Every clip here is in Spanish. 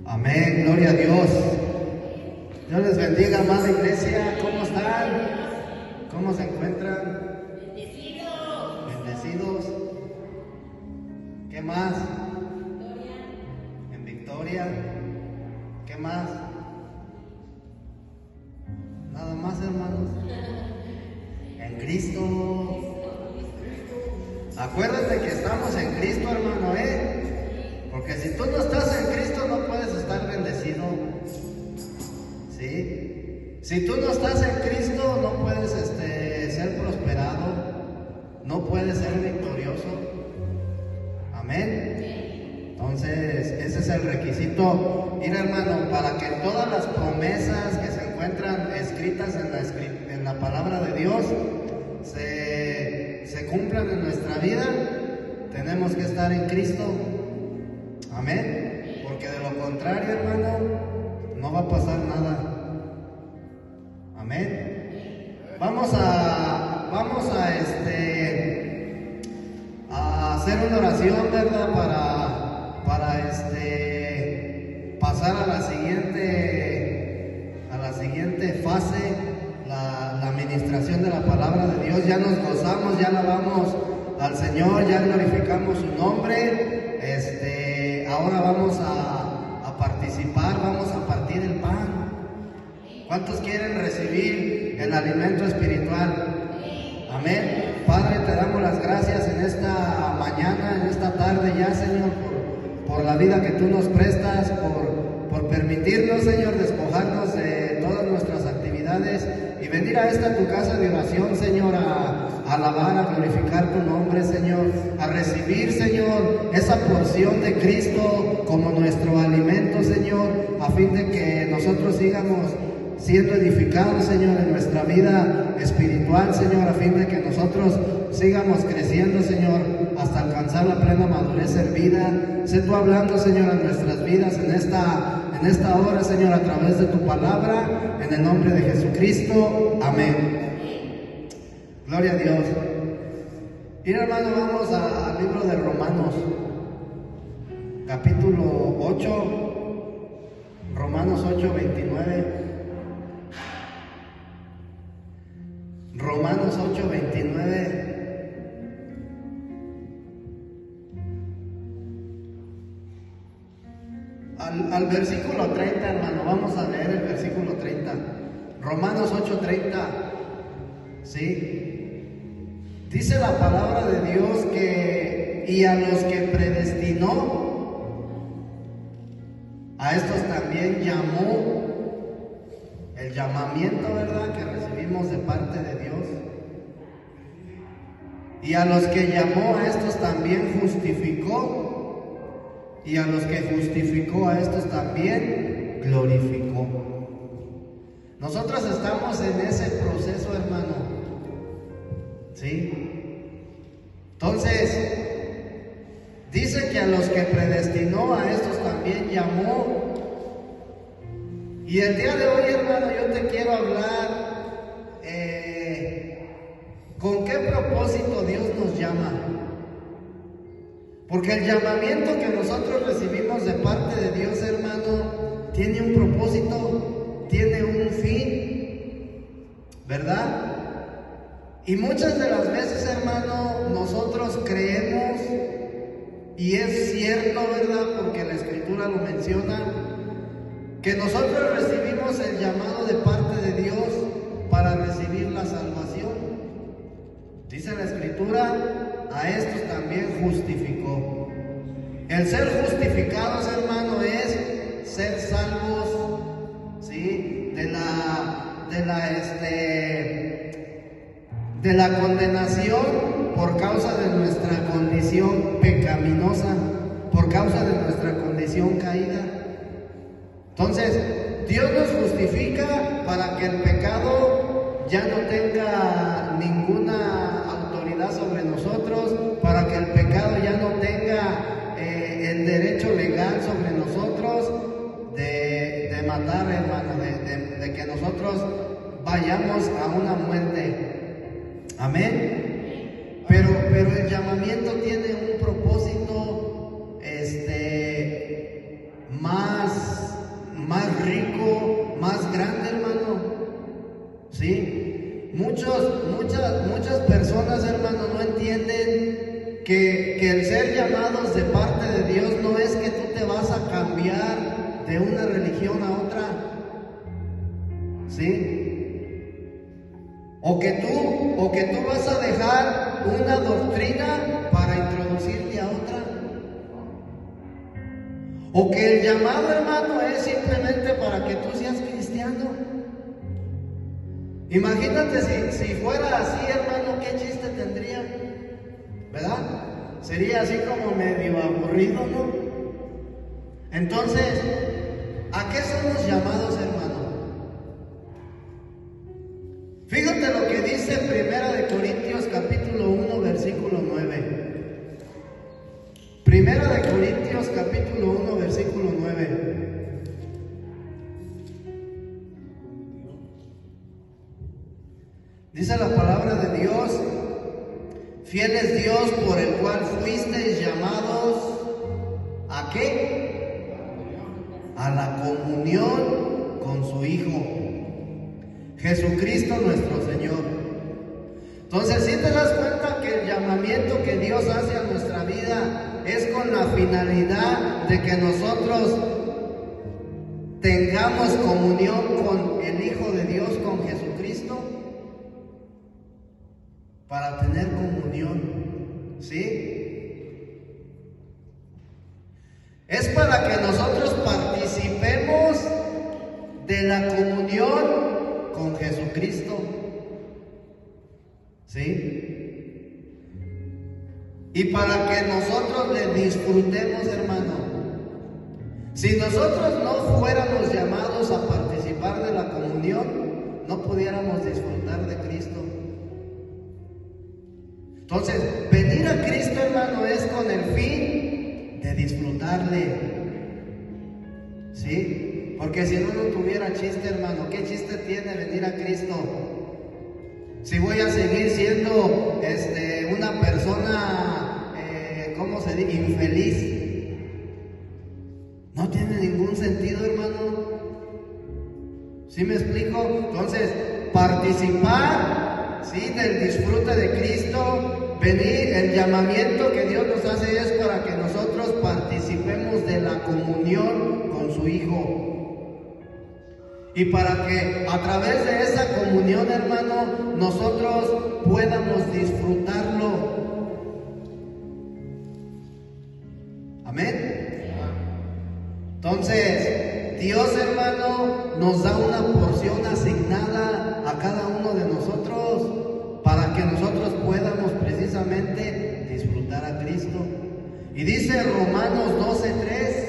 Amén, gloria a Dios. Dios les bendiga, amada iglesia. ¿Cómo están? ¿Cómo se encuentran? Bendecidos. ¿Qué más? En victoria. ¿Qué más? Nada más, hermanos. En Cristo. Acuérdate que estamos en Cristo, hermano, porque si tú no estás en Cristo no puedes estar bendecido. ¿Sí? Si tú no estás en Cristo no puedes ser prosperado, no puedes ser victorioso. Amén. Entonces, ese es el requisito. Mira, hermano, para que todas las promesas que se encuentran escritas en la palabra de Dios se cumplan en nuestra vida, tenemos que estar en Cristo. Amén. Porque de lo contrario, hermano, no va a pasar nada. Amén. Vamos a hacer una oración, ¿verdad? Para pasar a la siguiente fase, la administración de la palabra de Dios. Ya nos gozamos, ya alabamos al Señor, ya glorificamos su nombre. Ahora vamos a participar, vamos a partir el pan. ¿Cuántos quieren recibir el alimento espiritual? Amén. Padre, te damos las gracias en esta mañana, en esta tarde ya, Señor, por la vida que tú nos prestas, por permitirnos, Señor, despojarnos de todas nuestras actividades y venir a esta tu casa de oración, Señor, a alabar, a glorificar tu nombre, Señor, a recibir, Señor, esa porción de Cristo como nuestro alimento, Señor, a fin de que nosotros sigamos siendo edificados, Señor, en nuestra vida espiritual, Señor, a fin de que nosotros sigamos creciendo, Señor, hasta alcanzar la plena madurez en vida. Sé tú hablando, Señor, en nuestras vidas en esta hora, Señor, a través de tu palabra, en el nombre de Jesucristo. Amén. Gloria a Dios. Y hermano, vamos al libro de Romanos, capítulo 8, Romanos 8, 29. Romanos 8, 29. Al versículo 30, hermano, vamos a leer el versículo 30. Romanos 8, 30. ¿Sí? Dice la palabra de Dios que, y a los que predestinó, a estos también llamó. El llamamiento, ¿verdad?, que recibimos de parte de Dios. Y a los que llamó, a estos también justificó. Y a los que justificó, a estos también glorificó. Nosotros estamos en ese proceso, hermano. ¿Sí? Entonces, dice que a los que predestinó, a estos también llamó. Y el día de hoy, hermano, yo te quiero hablar con qué propósito Dios nos llama. Porque el llamamiento que nosotros recibimos de parte de Dios, hermano, tiene un propósito, tiene un fin, ¿verdad? Y muchas de las veces, hermano, nosotros creemos, y es cierto, ¿verdad?, porque la Escritura lo menciona, que nosotros recibimos el llamado de parte de Dios para recibir la salvación. Dice la Escritura, a estos también justificó. El ser justificados, hermano, es ser salvos, ¿sí?, de la condenación por causa de nuestra condición pecaminosa, por causa de nuestra condición caída. Entonces, Dios nos justifica para que el pecado ya no tenga ninguna autoridad sobre nosotros, para que el pecado ya no tenga el derecho legal sobre nosotros de matar, hermano, de que nosotros vayamos a una muerte. Amén. Pero el llamamiento tiene un propósito más Muchas personas, hermano, no entienden que el ser llamados de parte de Dios no es que tú te vas a cambiar de una religión a otra, ¿sí? O que tú vas a dejar una doctrina para introducirte a otra. O que el llamado, hermano, es simplemente para que tú seas cristiano. Imagínate si fuera así, hermano, ¿qué chiste tendría? ¿Verdad? Sería así como medio aburrido, ¿no? Entonces, ¿a qué somos llamados, hermano? Fíjate lo que dice 1 Corintios capítulo 1, versículo 9. 1 Corintios capítulo 1, versículo 9. Dice la palabra de Dios: fiel es Dios por el cual fuisteis llamados, ¿a qué? A la comunión con su Hijo, Jesucristo nuestro Señor. Entonces, si te das cuenta que el llamamiento que Dios hace a nuestra vida es con la finalidad de que nosotros tengamos comunión con el Hijo de Dios, con Jesucristo, para tener comunión, ¿sí? Es para que nosotros participemos de la comunión con Jesucristo, ¿sí? Y para que nosotros le disfrutemos, hermano. Si nosotros no fuéramos llamados a participar de la comunión, no pudiéramos disfrutar de Cristo. Entonces, venir a Cristo, hermano, es con el fin de disfrutarle, ¿sí? Porque si no tuviera chiste, hermano, ¿qué chiste tiene venir a Cristo? Si voy a seguir siendo una persona, ¿cómo se dice? Infeliz. No tiene ningún sentido, hermano. ¿Sí me explico? Entonces, participar, ¿sí?, del disfrute de Cristo, venir, el llamamiento que Dios nos hace es para que nosotros participemos de la comunión con su Hijo. Y para que a través de esa comunión, hermano, nosotros podamos disfrutarlo. Amén. Entonces, Dios, hermano, nos da una porción asignada a cada uno de nosotros para que nosotros podamos precisamente disfrutar a Cristo. Y dice Romanos 12:3.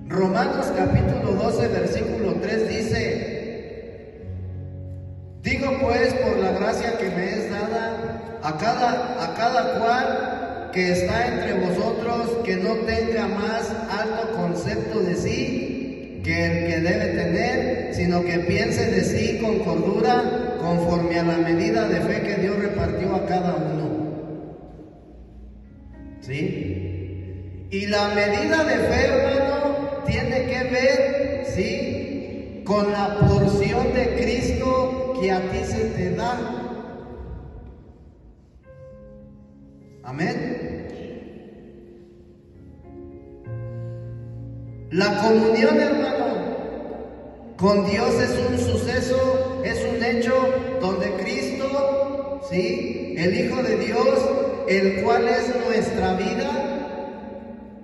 Romanos capítulo 12, versículo 3 dice: digo pues, por la gracia que me es dada, a cada cual que está entre vosotros, que no tenga más alto concepto de sí que el que debe tener, sino que piense de sí con cordura, conforme a la medida de fe que Dios repartió a cada uno. ¿Sí? Y la medida de fe, hermano, tiene que ver, ¿sí?, con la porción de Cristo que a ti se te da. Amén. La comunión, hermano, con Dios es un suceso, es un hecho donde Cristo, ¿sí?, el Hijo de Dios, el cual es nuestra vida.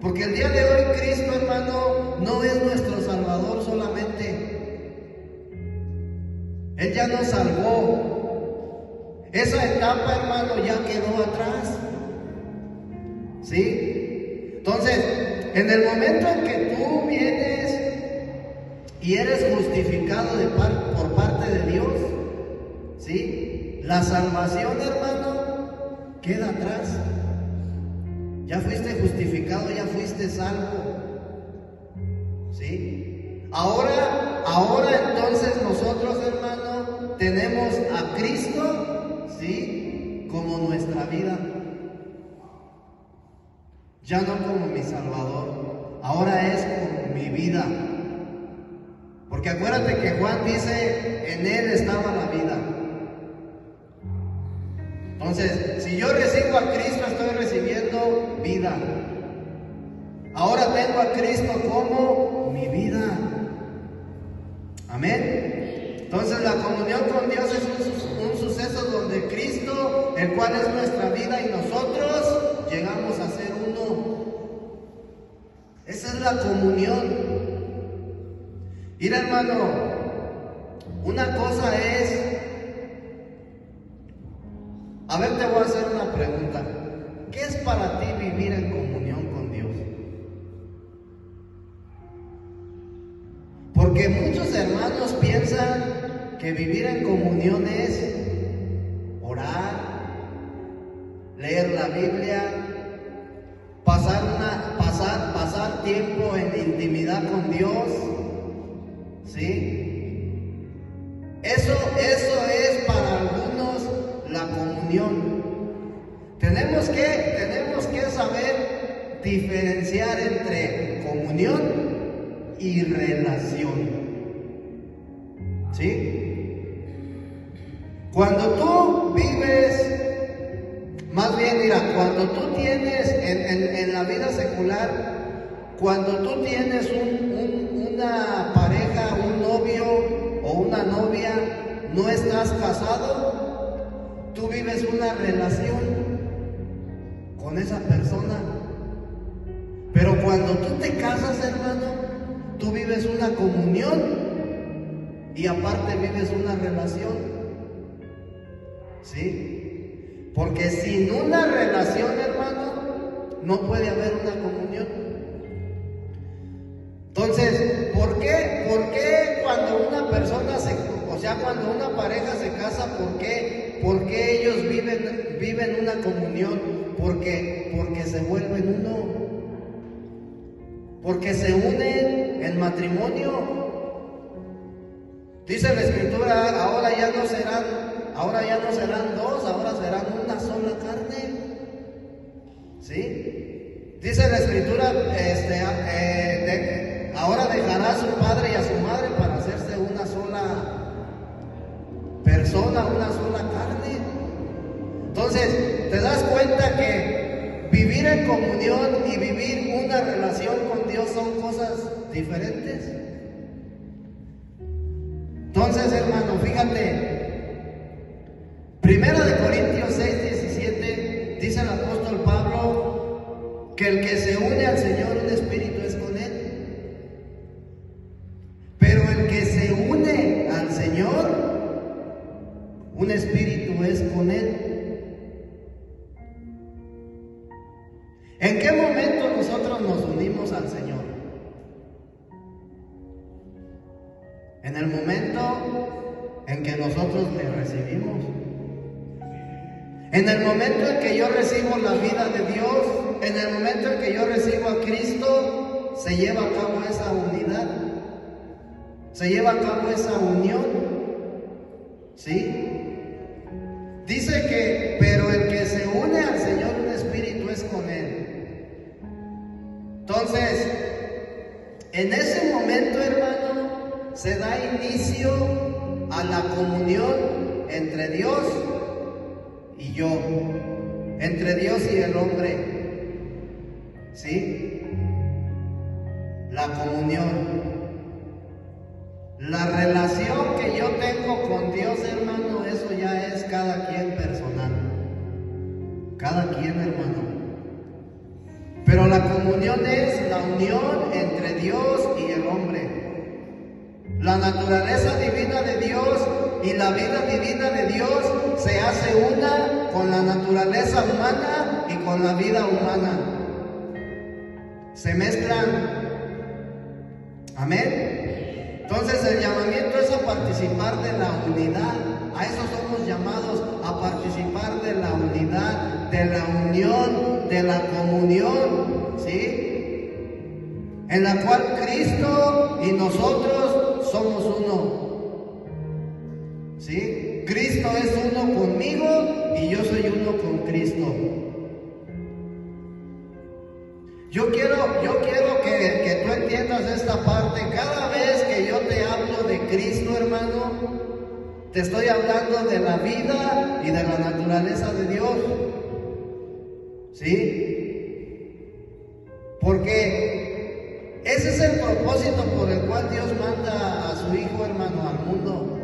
Porque el día de hoy Cristo, hermano, no es nuestro Salvador solamente. Él ya nos salvó. Esa etapa, hermano, ya quedó atrás. ¿Sí? Entonces, en el momento en que tú vienes y eres justificado por parte de Dios, ¿sí?, la salvación, hermano, queda atrás. Ya fuiste justificado, ya fuiste salvo. ¿Sí? Ahora entonces nosotros, hermano, tenemos a Cristo, ¿sí?, como nuestra vida. Ya no como mi Salvador, ahora es como mi vida. Porque acuérdate que Juan dice, en Él estaba la vida. Entonces, si yo recibo a Cristo, estoy recibiendo vida. Ahora tengo a Cristo como mi vida. Amén. Entonces, la comunión con Dios es un suceso donde Cristo, el cual es nuestra vida, y nosotros llegamos a ser uno. Esa es la comunión. Mira, hermano, una cosa es... A ver, te voy a hacer una pregunta. ¿Qué es para ti vivir en comunión con Dios? Porque muchos hermanos piensan que vivir en comunión es orar, leer la Biblia, pasar tiempo en intimidad con Dios, ¿sí? Eso es para algunos la comunión. Tenemos que saber diferenciar entre comunión y relación, ¿sí? Cuando tú vives, más bien, mira, cuando tú tienes en la vida secular, cuando tú tienes una pareja, un novio o una novia, no estás casado, tú vives una relación con esa persona. Pero cuando tú te casas, hermano, tú vives una comunión y aparte vives una relación, ¿sí? Porque sin una relación, hermano, no puede haber una comunión. Entonces, ¿por qué cuando una persona cuando una pareja se casa, ¿por qué ellos viven una comunión? Porque se vuelven uno. Porque se unen en matrimonio. Dice la Escritura, ahora ya no serán dos, ahora serán una sola carne. ¿Sí? Dice la Escritura, ahora dejará a su padre y a su madre para hacerse una sola persona, una sola carne. Entonces, ¿te das cuenta que vivir en comunión y vivir una relación con Dios son cosas diferentes? Entonces, hermano, fíjate, 1 Corintios 6:17, dice el apóstol Pablo que el que se une al Señor, un espíritu es con Él. Pero el que se une al Señor, un espíritu es con Él. ¿En qué momento nosotros nos unimos al Señor? En el momento en que nosotros le recibimos. En el momento en que yo recibo la vida de Dios, en el momento en que yo recibo a Cristo, se lleva a cabo esa unidad, se lleva a cabo esa unión, ¿sí? Dice que, pero el que se une al Señor, un espíritu es con Él. Entonces, en ese momento, hermano, se da inicio a la comunión entre Dios y yo, entre Dios y el hombre, ¿sí? La comunión. La relación que yo tengo con Dios, hermano, eso ya es cada quien personal. Cada quien, hermano. Pero la comunión es la unión entre Dios y el hombre. La naturaleza divina de Dios y la vida divina de Dios se hace una con la naturaleza humana y con la vida humana. Se mezclan. Amén. Entonces el llamamiento es a participar de la unidad. A eso somos llamados, a participar de la unidad, de la unión, de la comunión, ¿sí? En la cual Cristo y nosotros somos uno, ¿sí? Cristo es uno conmigo y yo soy uno con Cristo. Yo quiero que tú entiendas esta parte. Cada vez que yo te hablo de Cristo, hermano, Te estoy hablando de la vida y de la naturaleza de Dios. ¿Sí? Porque ese es el propósito por el cual Dios manda a su Hijo, hermano, al mundo.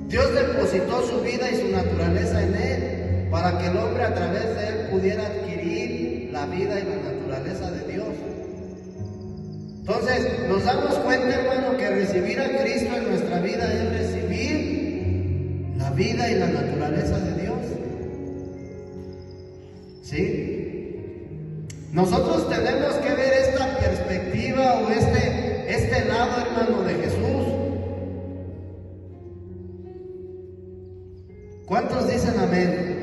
Dios depositó su vida y su naturaleza en Él, para que el hombre a través de Él pudiera adquirir la vida y la naturaleza de Dios. Entonces, nos damos cuenta, hermano, que recibir a Cristo en nuestra vida es recibir la vida y la naturaleza de Dios. ¿Sí? Nosotros tenemos que ver esta perspectiva o este lado, hermano, de Jesús. ¿Cuántos dicen amén?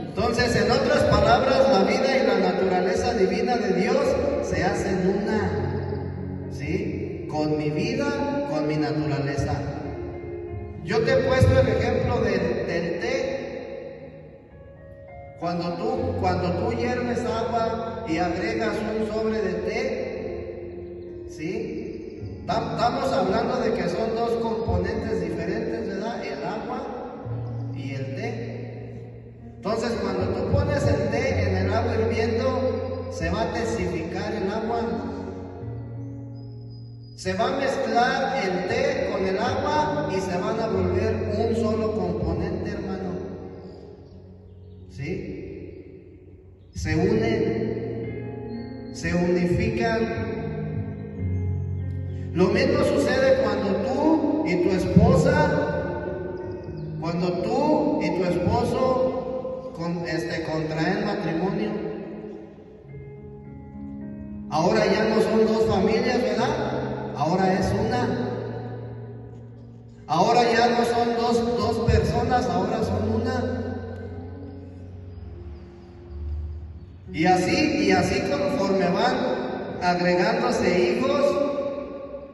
Entonces, en otras palabras, la vida y la naturaleza divina de Dios se hacen una, ¿sí? Con mi vida, con mi naturaleza. Yo te he puesto el ejemplo del té. Cuando tú hierves agua y agregas un sobre de té, ¿sí? Estamos hablando de que son dos componentes diferentes, ¿verdad? El agua y el té. Entonces, cuando tú pones el té en el agua hirviendo, se va a tesificar el agua. Se va a mezclar el té con el agua y se van a volver un solo componente, hermano. ¿Sí? Se unen, se unifican. Lo mismo sucede cuando tú y tu esposo contraen matrimonio. Ahora ya no son dos familias, ¿verdad? Ahora es una. Ahora ya no son dos personas, ahora son una. Y así conforme van agregándose hijos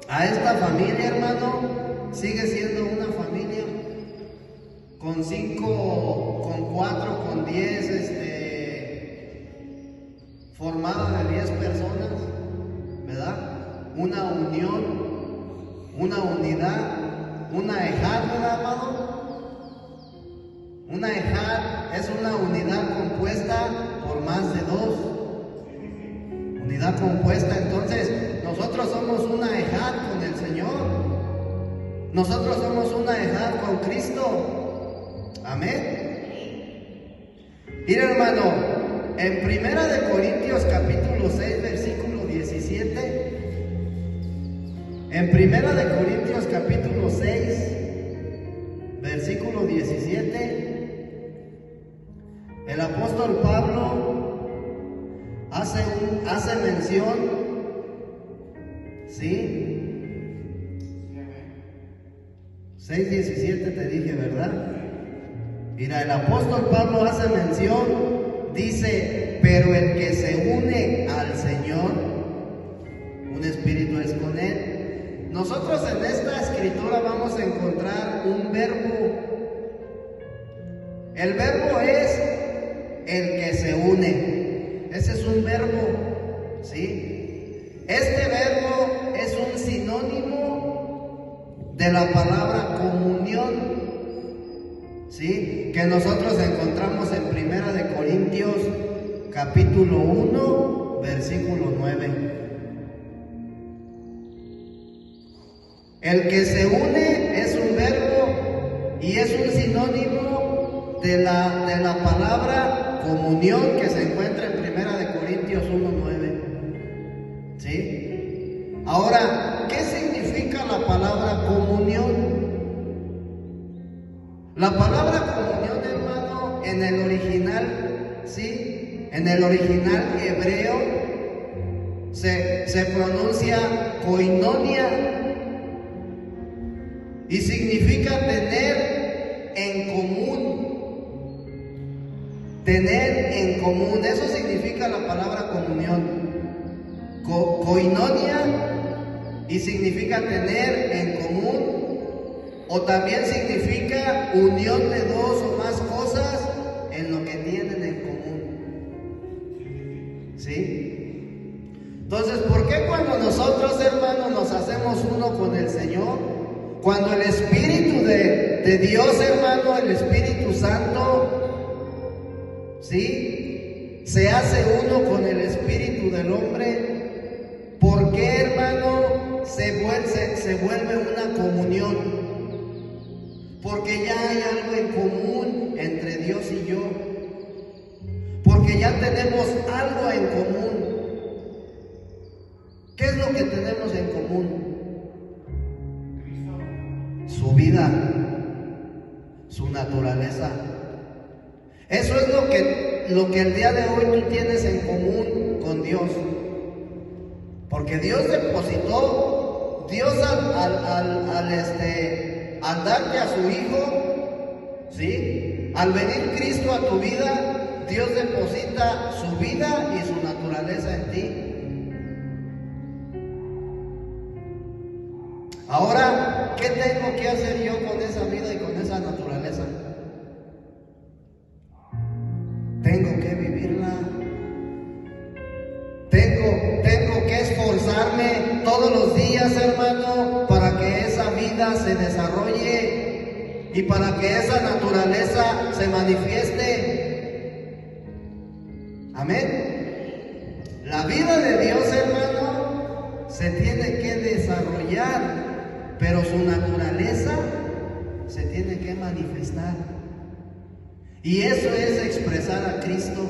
a esta familia, hermano, sigue siendo una familia con 5, con 4, con 10, formada de 10 personas, ¿verdad? Una unión, una unidad, una ejad, ¿verdad, amado? Una ejad es una unidad compuesta por más de 2. Unidad compuesta, entonces nosotros somos una ejad con el Señor. Nosotros somos una ejad con Cristo. Amén. Mira, hermano, en 1 Corintios capítulo 6, versículo 17. En 1 Corintios capítulo 6, versículo 17. El apóstol Pablo hace mención, ¿sí? 6:17 te dije, ¿verdad? Mira, el apóstol Pablo hace mención, dice, pero el que se une al Señor, un espíritu es con Él. Nosotros en esta escritura vamos a encontrar un verbo. El verbo es el que se une. Ese es un verbo, ¿sí? Este verbo es un sinónimo de la palabra comunión, ¿sí? Que nosotros encontramos en 1 Corintios capítulo 1, versículo 9. El que se une es un verbo y es un sinónimo de la palabra comunión que se encuentra en 1 Corintios 1:9. ¿Sí? Ahora, ¿qué significa la palabra comunión? La palabra comunión, hermano, en el original, ¿sí? En el original hebreo se pronuncia koinonia y significa tener en común. Tener en común, eso significa la palabra comunión. Koinonia, y significa tener en común, o también significa unión de dos o más cosas en lo que tienen en común. ¿Sí? Entonces, ¿por qué cuando nosotros, hermanos, nos hacemos uno con el Señor, Cuando el Espíritu de Dios, hermano, el Espíritu Santo, ¿sí?, se hace uno con el espíritu del hombre, ¿por qué, hermano, se vuelve una comunión? Porque ya hay algo en común entre Dios y yo. Porque ya tenemos algo en común. ¿Qué es lo que tenemos en común? Su vida, su naturaleza. Eso es lo que el día de hoy tú tienes en común con Dios. Porque Dios depositó, Dios al darte a su Hijo, ¿sí?, al venir Cristo a tu vida, Dios deposita su vida y su naturaleza en ti. Ahora, ¿qué tengo que hacer yo con esa vida y con esa naturaleza? Tengo que vivirla. Tengo que esforzarme todos los días, hermano, para que esa vida se desarrolle y para que esa naturaleza se manifieste. Amén. La vida de Dios, hermano, se tiene que desarrollar, pero su naturaleza se tiene que manifestar. Y eso es expresar a Cristo.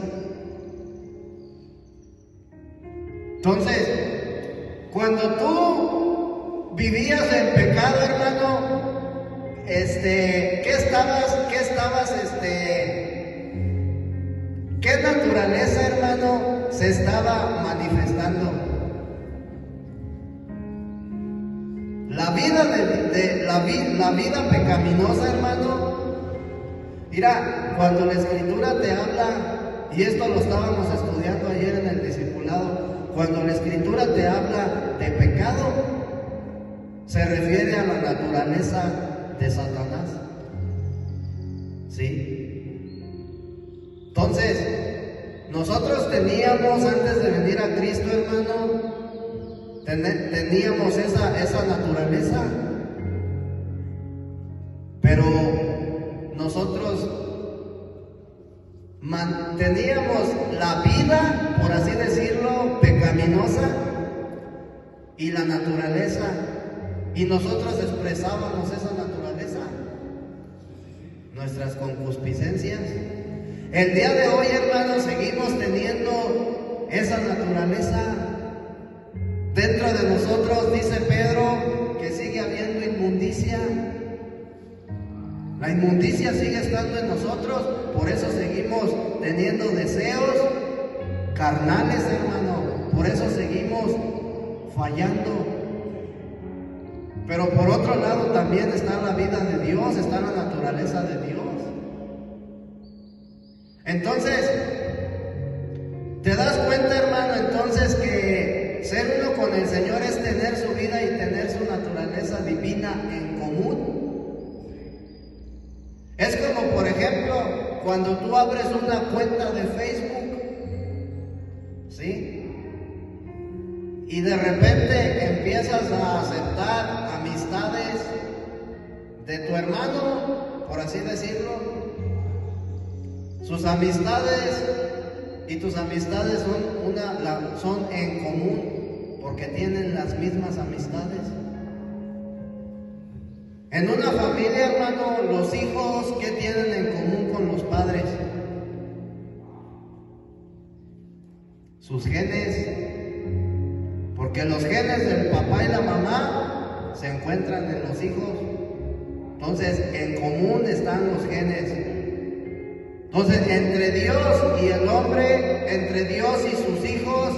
Entonces, cuando tú vivías en pecado, hermano, ¿qué naturaleza, hermano, se estaba manifestando? La vida pecaminosa, hermano. Mira, cuando la Escritura te habla, y esto lo estábamos estudiando ayer en el discipulado, cuando la Escritura te habla de pecado, se refiere a la naturaleza de Satanás. ¿Sí? Entonces, nosotros teníamos, antes de venir a Cristo, hermano, teníamos esa naturaleza, pero nosotros teníamos la vida, por así decirlo, pecaminosa y la naturaleza, y nosotros expresábamos esa naturaleza, nuestras concupiscencias. El día de hoy, hermanos, seguimos teniendo esa naturaleza dentro de nosotros. Dice Pedro que sigue habiendo inmundicia. La inmundicia sigue estando en nosotros, por eso seguimos teniendo deseos carnales, hermano, por eso seguimos fallando. Pero por otro lado también está la vida de Dios, está la naturaleza de Dios. Entonces, ¿te das cuenta, hermano, entonces que ser uno con el Señor es tener su vida y tener su naturaleza divina en común? Es como, por ejemplo, cuando tú abres una cuenta de Facebook, ¿sí?, y de repente empiezas a aceptar amistades de tu hermano, por así decirlo. Sus amistades y tus amistades son en común, porque tienen las mismas amistades. En una familia, hermano, los hijos, ¿qué tienen en común con los padres? Sus genes. Porque los genes del papá y la mamá se encuentran en los hijos. Entonces, en común están los genes. Entonces, entre Dios y el hombre, entre Dios y sus hijos,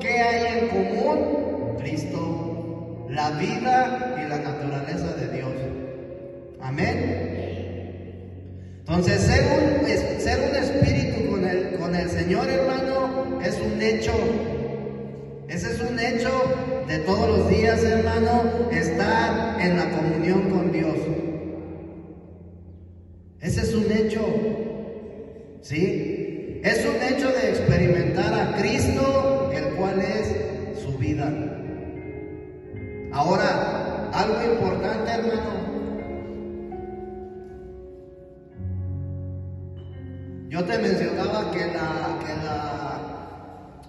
¿qué hay en común? Cristo, la vida y la naturaleza de Dios. Amén. Entonces, ser un espíritu con el Señor, hermano, es un hecho. Ese es un hecho de todos los días, hermano, estar en la comunión con Dios. Ese es un hecho, ¿sí? Es un hecho de experimentar a Cristo, el cual es su vida. Ahora, algo importante, hermano, Yo te mencionaba que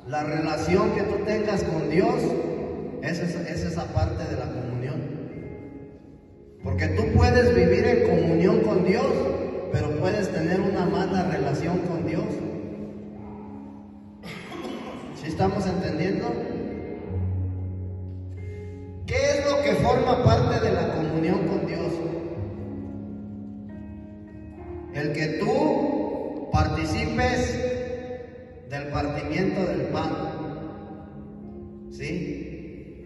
la relación que tú tengas con Dios es esa parte de la comunión. Porque tú puedes vivir en comunión con Dios, pero puedes tener una mala relación con Dios. ¿Sí estamos entendiendo? ¿Qué es lo que forma parte de la comunión con Dios? El que tú participes del partimiento del pan. ¿Sí?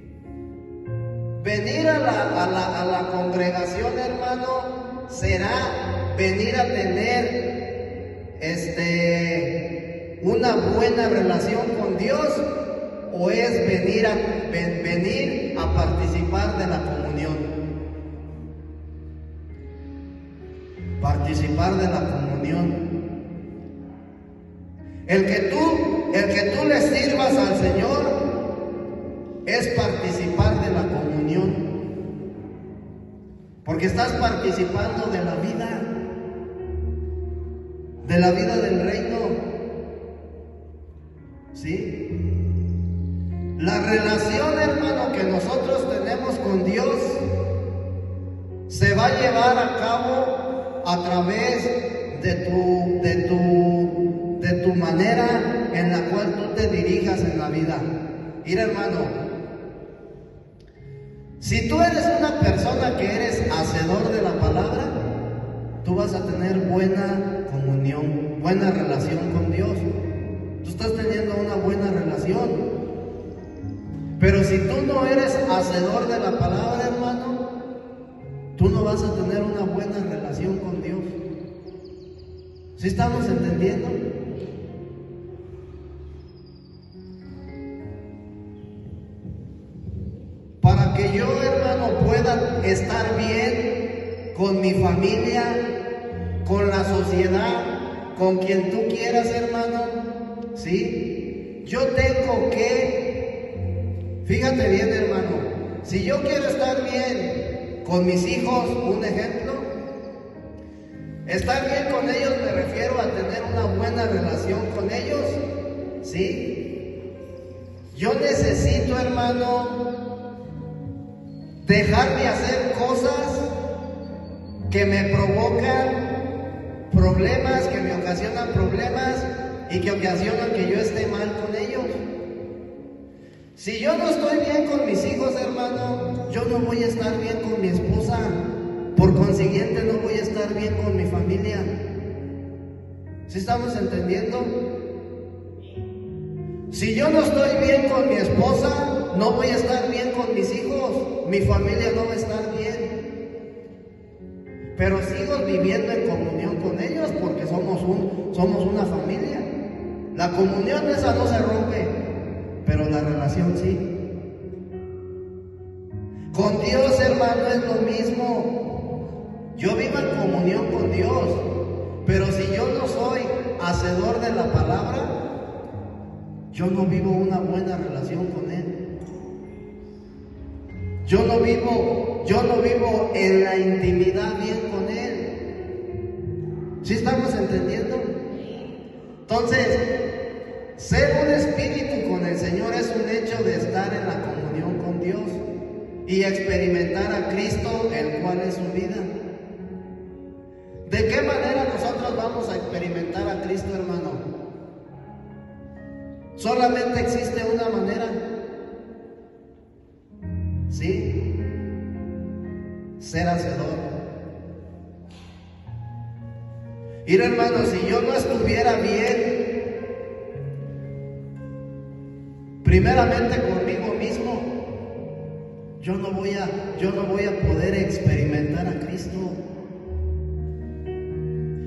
Venir a la congregación, hermano, será venir a tener una buena relación con Dios, o es venir a participar de la comunión. Participar de la comunión. El que tú le sirvas al Señor es participar de la comunión, porque estás participando de la vida del reino. ¿Sí? La relación, hermano, que nosotros tenemos con Dios se va a llevar a cabo a través de tu manera en la cual tú te dirijas en la vida. Mira, hermano, si tú eres una persona que eres hacedor de la palabra, tú vas a tener buena comunión, buena relación con Dios. Tú estás teniendo una buena relación. Pero si tú no eres hacedor de la palabra, hermano, tú no vas a tener una buena relación con Dios. ¿Sí estamos entendiendo? Para que yo, hermano, pueda estar bien con mi familia, con la sociedad, con quien tú quieras, hermano, ¿sí? Yo tengo que, fíjate bien, hermano, si yo quiero estar bien con mis hijos, un ejemplo, estar bien con ellos me refiero a tener una buena relación con ellos, ¿sí? Yo necesito, hermano, dejar de hacer cosas que me provocan problemas, que me ocasionan problemas y que ocasionan que yo esté mal con ellos. Si yo no estoy bien con mis hijos, hermano, yo no voy a estar bien con mi esposa. Por consiguiente, no voy a estar bien con mi familia. ¿Sí estamos entendiendo? Si yo no estoy bien con mi esposa, no voy a estar bien con mis hijos. Mi familia no va a estar bien. Pero sigo viviendo en comunión con ellos porque somos una familia. La comunión esa no se rompe, pero la relación sí. Con Dios, hermano, es lo mismo. Yo vivo en comunión con Dios, pero si yo no soy hacedor de la palabra, yo no vivo una buena relación con Él. Yo no vivo en la intimidad bien con Él. ¿Sí estamos entendiendo? Entonces, ser un espíritu con el Señor es un hecho de estar en la comunión con Dios y experimentar a Cristo, el cual es su vida. ¿De qué manera nosotros vamos a experimentar a Cristo, hermano? Solamente existe una manera. ¿Sí? Ser hacedor. Mira, hermano, si yo no estuviera bien, primeramente conmigo mismo, yo no voy a poder experimentar a Cristo.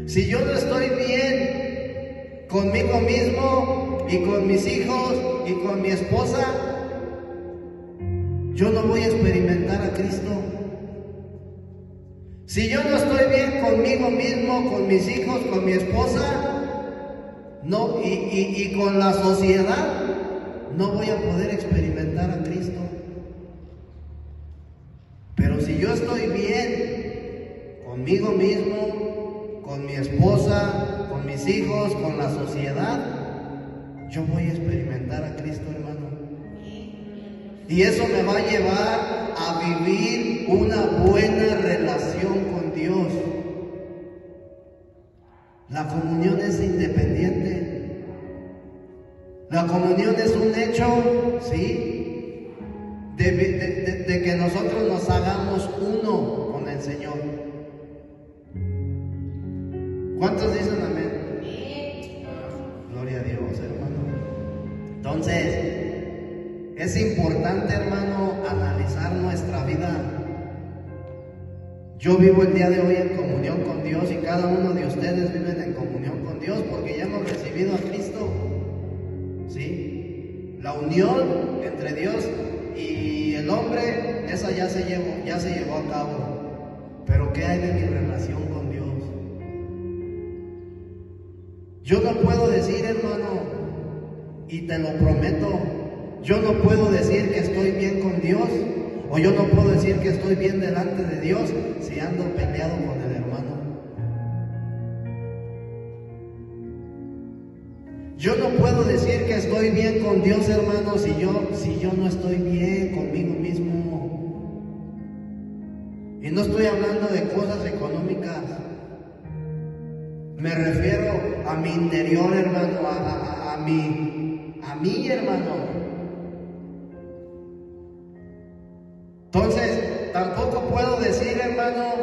Si yo no estoy bien conmigo mismo y con mis hijos y con mi esposa, yo no voy a experimentar a Cristo. Si yo no estoy bien conmigo mismo, con mis hijos, con mi esposa, no, y con la sociedad, no voy a poder experimentar a Cristo. Pero si yo estoy bien conmigo mismo, con mi esposa, con con mis hijos, con la sociedad, yo voy a experimentar a Cristo, hermano. Y eso me va a llevar a vivir una buena relación con Dios. La comunión es independiente. La comunión es un hecho, ¿sí? De que nosotros nos hagamos uno con el Señor. ¿Cuántos dicen amén? Gloria a Dios, hermano. Entonces, es importante, hermano, analizar nuestra vida. Yo vivo el día de hoy en comunión con Dios y cada uno de ustedes viven en comunión con Dios porque ya hemos recibido a Cristo. ¿Sí? La unión entre Dios y el hombre, esa ya se llevó a cabo. Pero ¿qué hay de mi relación con Dios? Yo no puedo decir, hermano, y te lo prometo, yo no puedo decir que estoy bien con Dios, o yo no puedo decir que estoy bien delante de Dios si ando peleado con el hermano. Yo no puedo decir que estoy bien con Dios, hermano, si yo no estoy bien conmigo mismo. Y no estoy hablando de cosas económicas. Me refiero a mi interior, hermano, a mí, hermano. Entonces, tampoco puedo decir, hermano,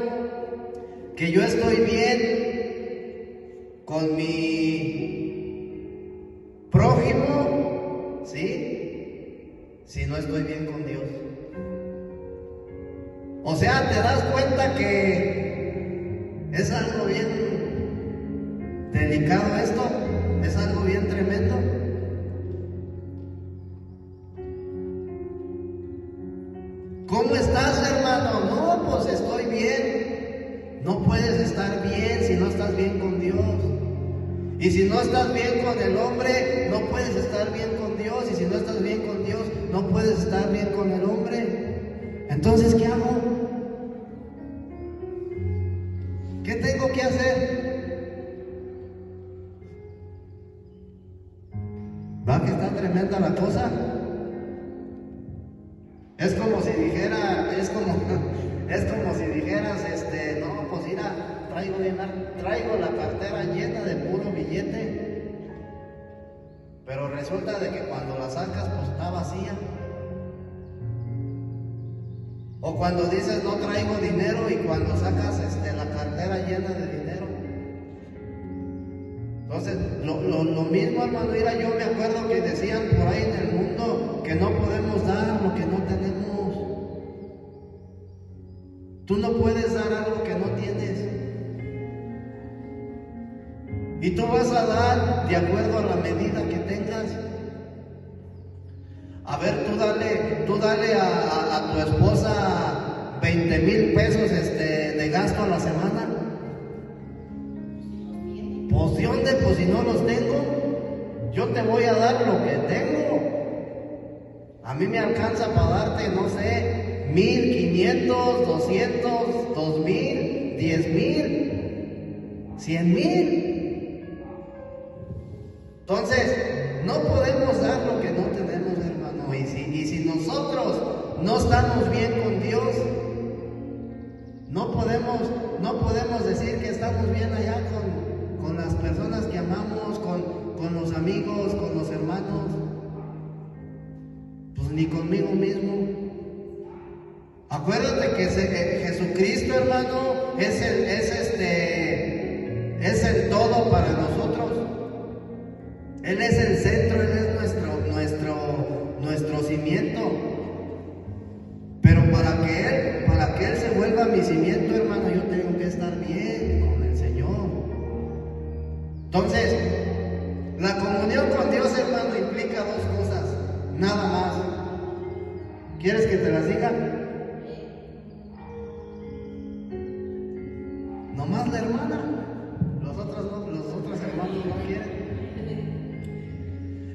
que yo estoy bien con mi prójimo, ¿sí? Si no estoy bien con Dios. O sea, ¿te das cuenta que es algo bien delicado esto? ¿Es algo bien tremendo? ¿Cómo estás, hermano? No, pues estoy bien. No puedes estar bien si no estás bien con Dios. Y si no estás bien con el hombre, no puedes estar bien con Dios. Y si no estás bien con Dios, no puedes estar bien con el hombre. Entonces, ¿qué hago? ¿Qué tengo que hacer? ¿Va que está tremenda la cosa? Es como si dijeras, no, pues mira, traigo la cartera llena de puro billete, pero resulta de que cuando la sacas, pues está vacía. O cuando dices no traigo dinero y cuando sacas la cartera llena de dinero. Entonces, lo mismo, hermano, mira, yo me acuerdo que decían por ahí en el mundo que no podemos dar lo que no tenemos. Tú no puedes dar algo que no tienes. Y tú vas a dar de acuerdo a la medida que tengas. A ver, tú dale a tu esposa 20,000 pesos de gasto a la semana. Pues ¿de dónde? Pues si no los tengo, yo te voy a dar lo que tengo. A mí me alcanza para darte, no sé, 1,500, 200, 2,000, 10,000, 100,000. Entonces, no podemos dar lo que no tenemos, hermano. Y si nosotros no estamos bien con Dios, no podemos decir que estamos bien allá con las personas que amamos, con los amigos, con los hermanos, pues ni conmigo mismo. Acuérdate que Jesucristo, hermano, es el todo para nosotros. Él es el centro, Él es nuestro cimiento. Pero para que Él se vuelva mi cimiento, hermano, yo tengo que estar bien con el Señor. Entonces, la comunión con Dios, hermano, implica dos cosas, nada más. ¿Quieres que te las diga? Nomás la hermana, los otros hermanos no quieren.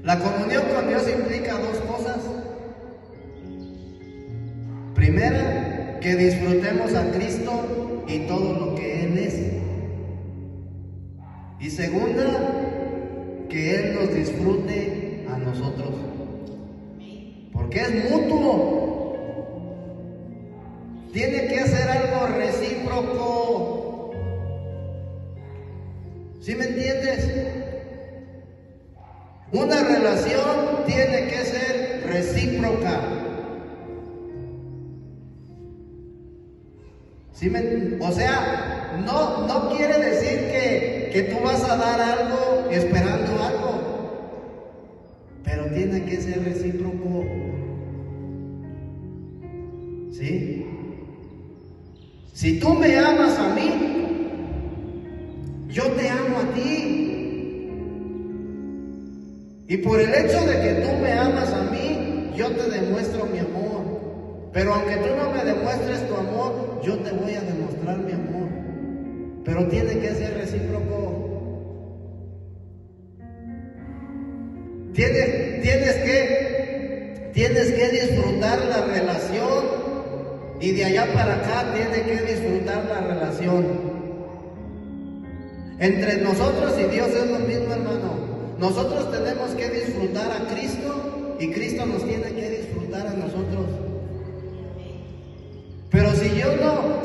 La comunión con Dios implica dos cosas. Primera, que disfrutemos a Cristo y todo lo que Él es. Y segunda, que Él nos disfrute a nosotros. Porque es mutuo. Tiene que ser algo recíproco. ¿Sí me entiendes? Una relación tiene que ser recíproca. ¿Sí o sea, no quiere decir que tú vas a dar algo esperando algo, pero tiene que ser recíproco. ¿Sí? Si tú me amas a mí, yo te amo a ti. Y por el hecho de que tú me amas a mí, yo te demuestro mi amor. Pero aunque tú no me demuestres tu amor, yo te voy a demostrar mi amor. Pero tiene que ser recíproco. Tienes que disfrutar la relación. Y de allá para acá tienes que disfrutar la relación. Entre nosotros y Dios es lo mismo, hermano. Nosotros tenemos que disfrutar a Cristo y Cristo nos tiene que disfrutar a nosotros. Pero si yo no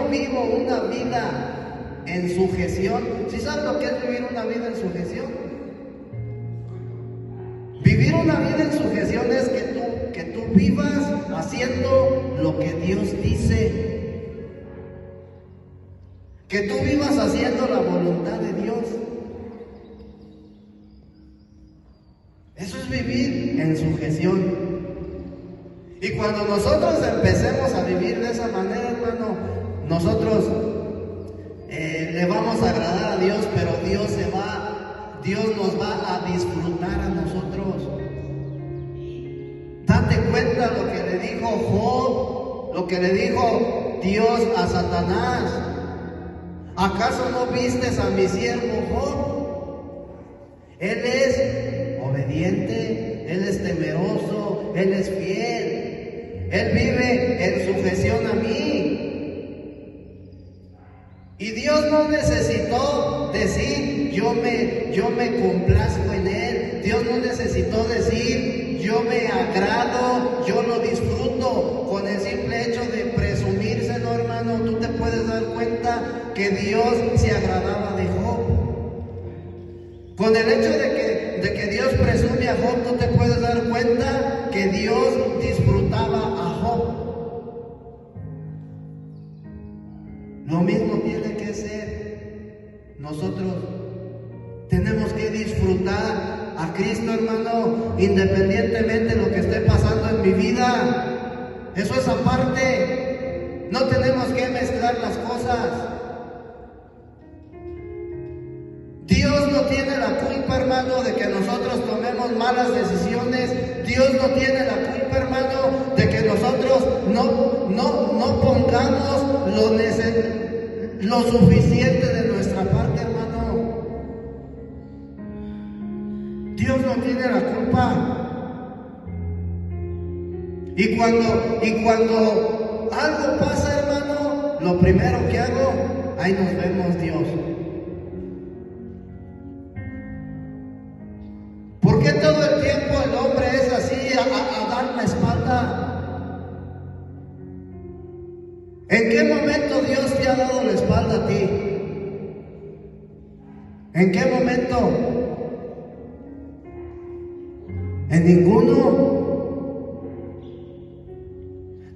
vivo una vida en sujeción, ¿sí sabes lo que es vivir una vida en sujeción? Vivir una vida en sujeción es que tú vivas haciendo lo que Dios dice. Que tú vivas haciendo la voluntad de Dios. Eso es vivir en sujeción. Y cuando nosotros empecemos a vivir de esa manera, hermano, nosotros le vamos a agradar a Dios, pero Dios nos va a disfrutar a nosotros. Date cuenta lo que le dijo Job, lo que le dijo Dios a Satanás. ¿Acaso no vistes a mi siervo Job? Él es obediente, él es temeroso, él es fiel. Él vive en sujeción a mí. Y Dios no necesitó decir, yo me complazco en Él. Dios no necesitó decir, yo me agrado, yo lo disfruto. Con el simple hecho de presumírselo, hermano, tú te puedes dar cuenta que Dios se agradaba de Job. Con el hecho de que Dios presume a Job, tú te puedes dar cuenta que Dios disfrutaba a Job. Lo mismo tiene que ser. Nosotros tenemos que disfrutar a Cristo, hermano, independientemente de lo que esté pasando en mi vida. Eso es aparte. No tenemos que mezclar las cosas. Dios no tiene la culpa, hermano, de que nosotros tomemos malas decisiones. Dios no tiene la culpa, hermano, de que nosotros no pongamos lo suficiente de nuestra parte, hermano. Dios no tiene la culpa. Y cuando algo pasa, hermano, lo primero que hago, ahí nos vemos, Dios. ¿Por qué todo el tiempo el hombre es así, a dar la espalda? ¿En qué momento Dios te ha dado la espalda a ti? ¿En qué momento? En ninguno.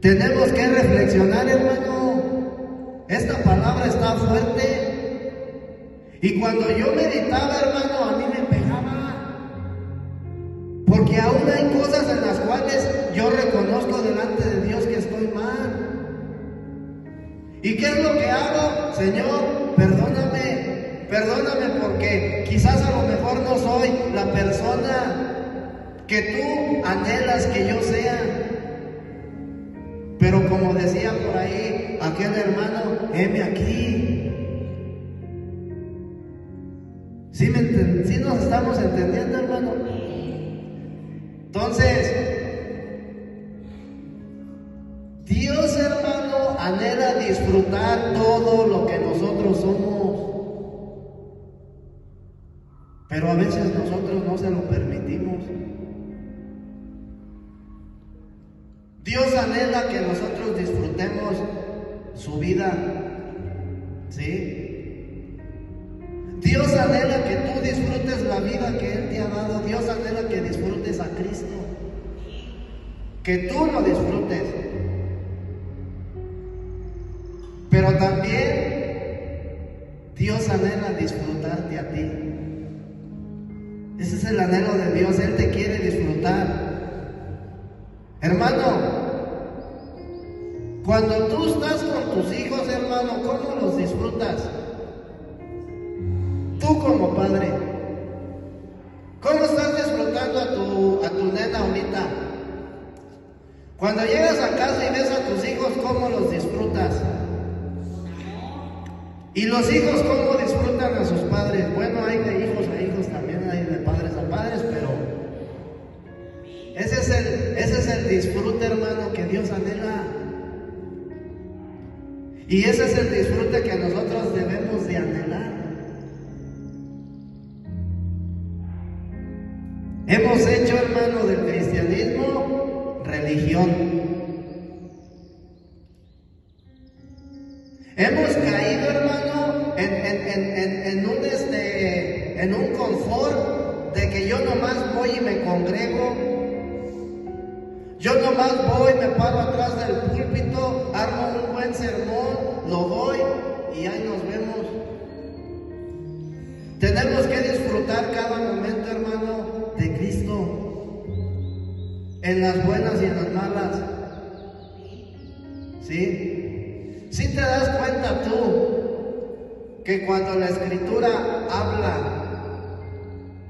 Tenemos que reflexionar, hermano. Esta palabra está fuerte. Y cuando yo meditaba, hermano, a mí me pegaba. Porque aún hay cosas en las cuales yo reconozco delante de Dios que estoy mal. ¿Y qué es lo que hago? Señor, perdóname porque quizás a lo mejor no soy la persona que tú anhelas que yo sea. Pero como decía por ahí aquel hermano, heme aquí. ¿Sí nos estamos entendiendo, hermano? Entonces, Dios, hermano, anhela disfrutar todo lo que nosotros somos. pero a veces nosotros no se lo permitimos. Dios anhela que nosotros disfrutemos su vida, ¿sí? Dios anhela que tú disfrutes la vida que Él te ha dado. Dios anhela que disfrutes a Cristo, que tú lo disfrutes. Pero también Dios anhela disfrutarte a ti. Ese es el anhelo de Dios. Él te quiere disfrutar. Hermano, cuando tú estás con tus hijos, hermano, ¿cómo los disfrutas? Tú como padre, ¿cómo estás disfrutando a tu nena ahorita? Cuando llegas a casa y ves a tus hijos, ¿cómo los disfrutas? Y los hijos, ¿cómo disfrutan a sus padres? Bueno, hay de hijos a hijos, también hay de padres a padres, pero ese es el disfrute, hermano, que Dios anhela. Y ese es el disfrute que nosotros debemos de anhelar. Hemos hecho, hermano, del cristianismo religión. Hemos caído, hermano, en un confort de que yo nomás voy y me congrego. Yo nomás voy, me paro atrás del púlpito, armo un buen sermón, lo doy y ahí nos vemos. Tenemos que disfrutar cada momento, hermano, de Cristo, en las buenas y en las malas. ¿Sí? ¿Sí te das cuenta tú que cuando la Escritura habla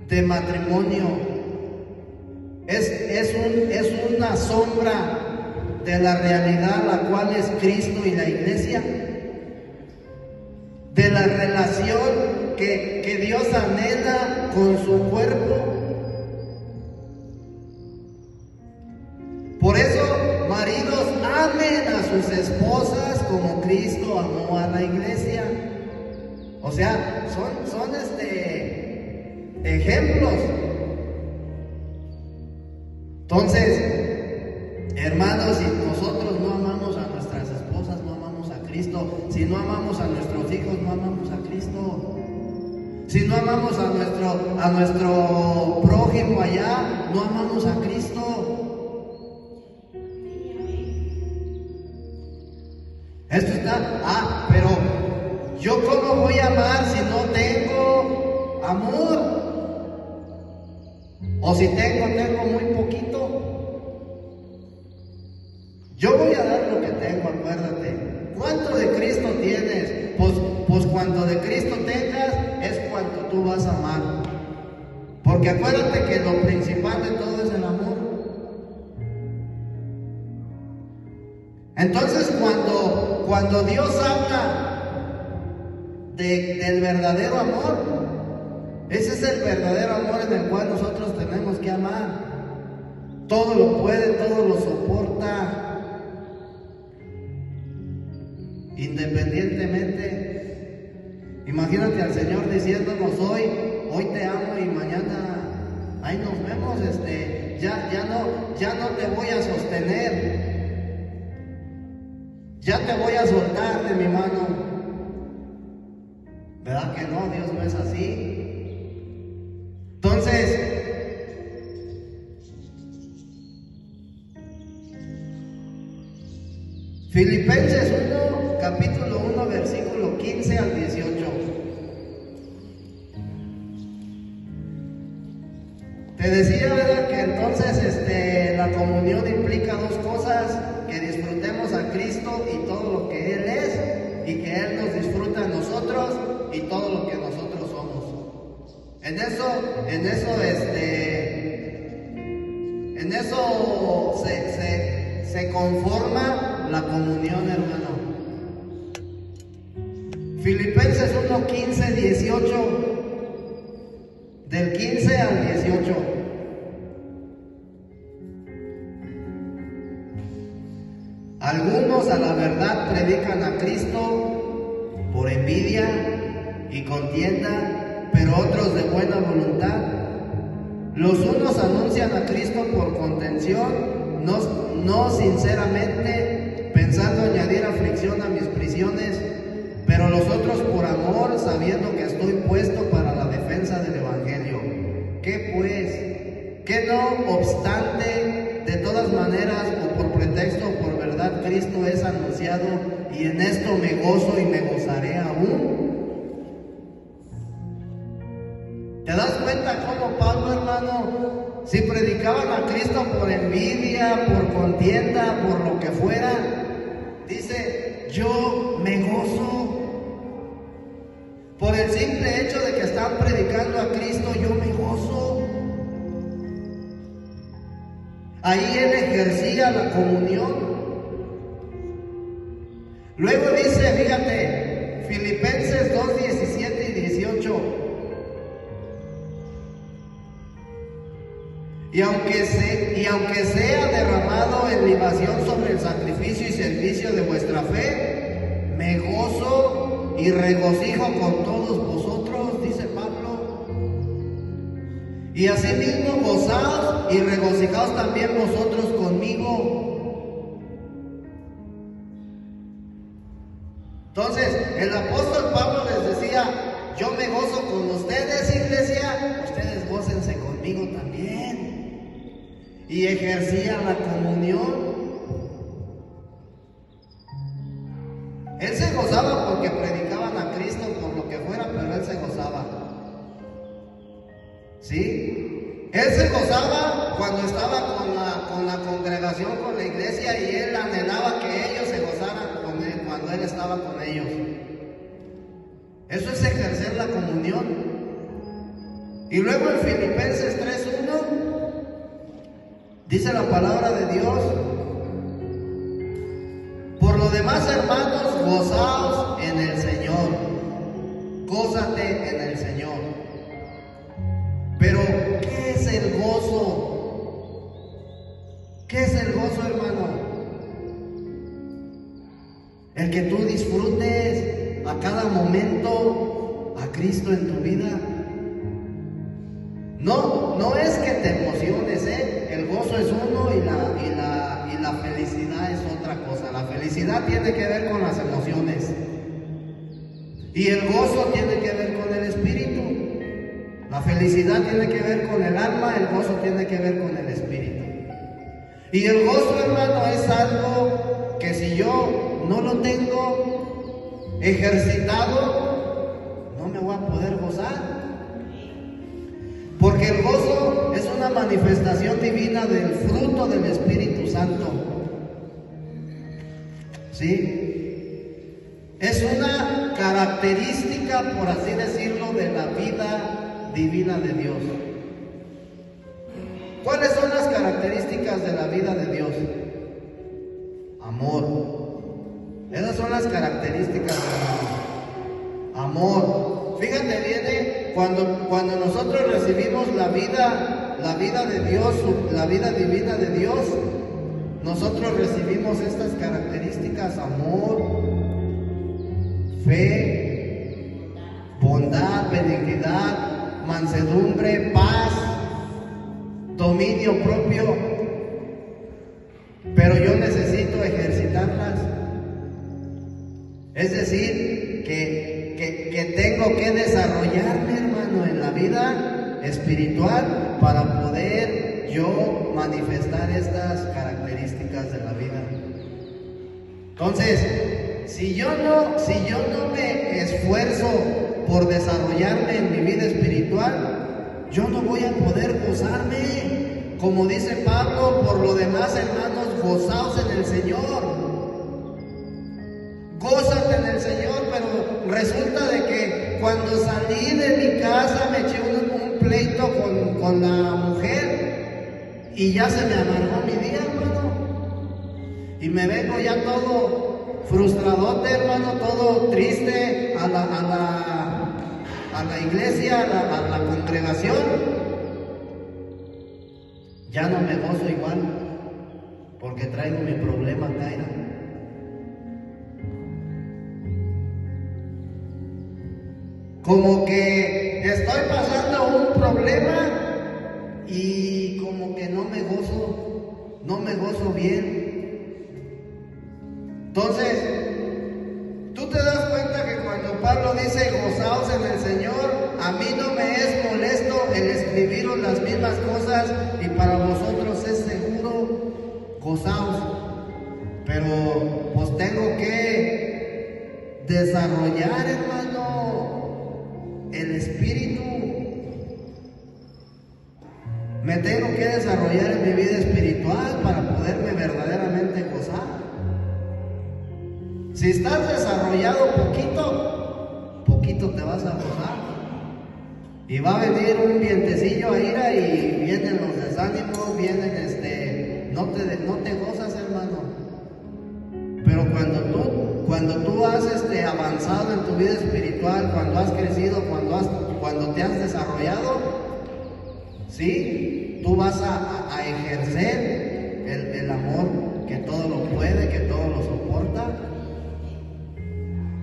de matrimonio, es una sombra de la realidad, la cual es Cristo y la iglesia? De la relación que Dios anhela con su cuerpo. Por eso, maridos, amen a sus esposas como Cristo amó a la iglesia. O sea, son ejemplos. Entonces, hermanos, si nosotros no amamos a nuestras esposas, no amamos a Cristo. Si no amamos a nuestros hijos, no amamos a Cristo. Si no amamos a nuestro prójimo allá, no amamos a Cristo. Esto está, pero ¿yo cómo voy a amar si no tengo amor? O si tengo muy poquito. Yo voy a dar lo que tengo, acuérdate. ¿Cuánto de Cristo tienes? Pues cuanto de Cristo tengas es cuanto tú vas a amar. Porque acuérdate que lo principal de todo es el amor. Entonces cuando Dios habla del verdadero amor, ese es el verdadero amor en el cual nosotros tenemos que amar. Todo lo puede, todo lo soporta. Independientemente. Imagínate al Señor diciéndonos hoy te amo y mañana ahí nos vemos, ya no te voy a sostener. Ya te voy a soltar de mi mano. ¿Verdad que no? Dios no es así. Entonces, Filipenses 1, capítulo 1, versículo 15 al 18. Te decía, ¿verdad?, que entonces la comunión implica dos cosas: que disfrutemos a Cristo y todo lo que Él es, y que Él nos disfruta a nosotros y todo lo que nosotros somos. En eso se conforma la comunión, hermano. Filipenses 1, 15, 18. Del 15 al 18. Algunos a la verdad predican a Cristo por envidia y contienda, pero pero otros de buena voluntad. Los unos anuncian a Cristo por contención, no sinceramente, pensando añadir aflicción a mis prisiones, pero los otros por amor, sabiendo que estoy puesto para la defensa del Evangelio. ¿Qué pues? ¿Que no obstante, de todas maneras, o por pretexto o por verdad, Cristo es anunciado, y en esto me gozo y me gozaré aún? ¿Te das cuenta cómo Pablo, hermano, si predicaban a Cristo por envidia, por contienda, por lo que fuera, dice, yo me gozo? Por el simple hecho de que están predicando a Cristo, yo me gozo. Ahí él ejercía la comunión. Luego dice, fíjate, Filipenses 2, 17 y 18. Y aunque sea derramado en libación sobre el sacrificio y servicio de vuestra fe, me gozo y regocijo con todos vosotros, dice Pablo. Y asimismo gozaos y regocijaos también vosotros conmigo. Entonces, el apóstol Pablo les decía, yo me gozo con ustedes, iglesia, ustedes gócense conmigo también. Y ejercía la comunión. Él se gozaba porque predicaban a Cristo por lo que fuera, pero él se gozaba. ¿Sí? Él se gozaba cuando estaba con la congregación, con la iglesia, y él anhelaba que ellos se gozaran con él cuando él estaba con ellos. Eso es ejercer la comunión. Y luego en Filipenses 3:1 dice la palabra de Dios: por lo demás, hermanos, gozaos en el Señor. Gózate en el Señor. Pero, ¿qué es el gozo? ¿Qué es el gozo, hermano? El que tú disfrutes a cada momento a Cristo en tu vida. No es que te emociones, el gozo es uno y la felicidad es otra cosa. La felicidad tiene que ver con las emociones y el gozo tiene que ver con el espíritu. La felicidad tiene que ver con el alma, el gozo tiene que ver con el espíritu. Y el gozo, hermano, es algo que si yo no lo tengo ejercitado, no me voy a poder gozar. Porque el gozo es una manifestación divina del fruto del Espíritu Santo. ¿Sí? Es una característica, por así decirlo, de la vida divina de Dios. ¿Cuáles son las características de la vida de Dios? Amor. Esas son las características de Dios. Amor. Fíjate, viene cuando nosotros recibimos la vida de Dios, la vida divina de Dios, nosotros recibimos estas características: amor, fe, bondad, benignidad, mansedumbre, paz, dominio propio. Pero yo necesito ejercitarlas. Es decir, que tengo que desarrollarme, hermano, en la vida espiritual para poder yo manifestar estas características de la vida. Entonces, si yo no me esfuerzo por desarrollarme en mi vida espiritual, yo no voy a poder gozarme. Como dice Pablo, por lo demás, hermanos, gozaos en el Señor. Gózate en el Señor. Pero resulta de que cuando salí de mi casa me eché un pleito con la mujer y ya se me amargó mi día, hermano. Y me vengo ya todo frustradote, hermano, todo triste a la iglesia, a la congregación. Ya no me gozo igual porque traigo mi problema acá. Como que estoy pasando un problema y como que no me gozo bien. Entonces, tú te das cuenta que cuando Pablo dice gozaos en el Señor, a mí no me es molesto el escribiros las mismas cosas y para vosotros es seguro, gozaos. Pero pues tengo que desarrollar, hermano, el espíritu. Me tengo que desarrollar en mi vida espiritual para poderme verdaderamente gozar. Si estás desarrollado poquito te vas a gozar. Y va a venir un vientecillo a ira y vienen los desánimos, vienen no te gozas, hermano. Pero cuando tú has avanzado en tu vida espiritual, cuando has crecido, cuando te has desarrollado, ¿sí? Tú vas a ejercer el amor que todo lo puede, que todo lo soporta.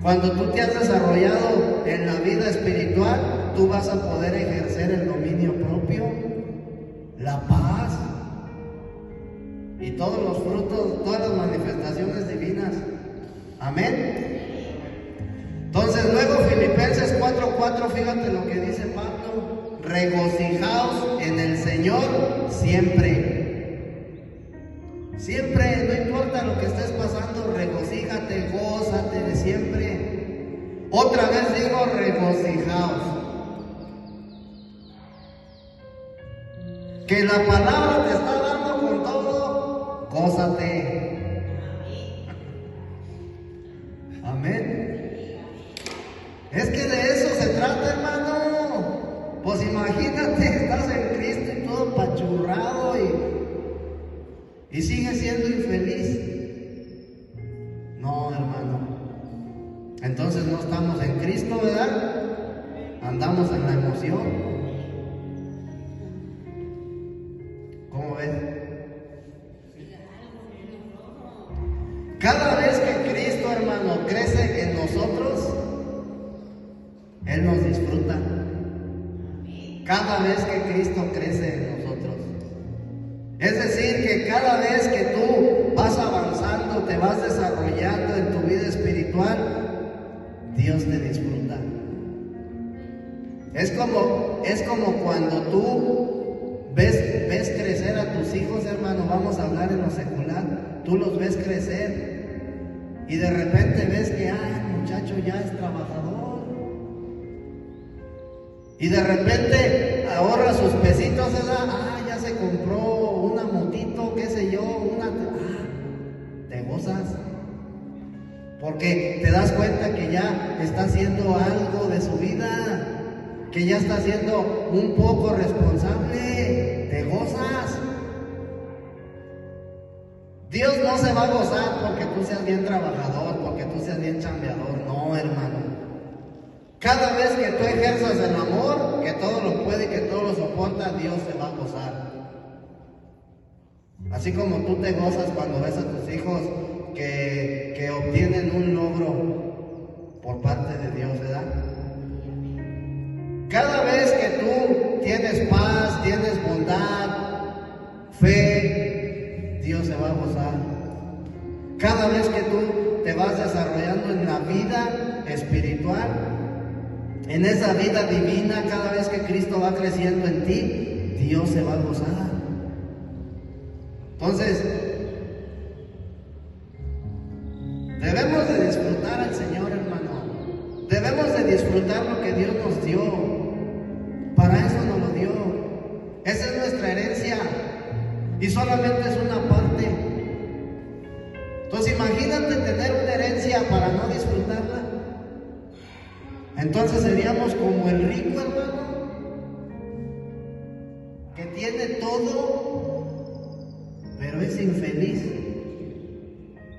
Cuando tú te has desarrollado en la vida espiritual, tú vas a poder ejercer el dominio propio, la paz y todos los frutos, todas las manifestaciones divinas. Amén. Entonces luego Filipenses 4:4, fíjate lo que dice Pablo: regocijaos en el Señor siempre. Siempre, no importa lo que estés pasando, regocíjate, gózate de siempre. Otra vez digo, regocijaos. Que la palabra te está dando con todo, gózate. Amén. Es que de eso se trata, hermano. Pues imagínate, estás en Cristo y todo pachurrado y sigues siendo infeliz. No, hermano. Entonces no estamos en Cristo, ¿verdad? Andamos en la emoción. ¿Cómo ves? Cada vez que Cristo, hermano, crece en nosotros, Él nos disfruta. Cada vez que Cristo crece en nosotros. Es decir, que cada vez que tú vas avanzando, te vas desarrollando en tu vida espiritual, Dios te disfruta. Es como cuando tú ves crecer a tus hijos, hermano. Vamos a hablar en lo secular. Tú los ves crecer y de repente ves que el muchacho ya es trabajador. Y de repente ahorra sus pesitos, ¿verdad? Ya se compró una motito, qué sé yo, te gozas. Porque te das cuenta que ya está haciendo algo de su vida, que ya está siendo un poco responsable, te gozas. Dios no se va a gozar porque tú seas bien trabajador, porque tú seas bien chambeador, no, hermano. Cada vez que tú ejerzas el amor, que todo lo puede y que todo lo soporta, Dios se va a gozar. Así como tú te gozas cuando ves a tus hijos que obtienen un logro por parte de Dios, ¿verdad? Cada vez que tú tienes paz, tienes bondad, fe, Dios se va a gozar. Cada vez que tú te vas desarrollando en la vida espiritual, en esa vida divina, cada vez que Cristo va creciendo en ti, Dios se va a gozar. Entonces, debemos de disfrutar al Señor, hermano. Debemos de disfrutar lo que Dios nos dio. Para eso nos lo dio. Esa es nuestra herencia. Y solamente es una parte. Entonces, imagínate tener una herencia para no disfrutarla. Entonces seríamos como el rico, hermano, que tiene todo, pero es infeliz.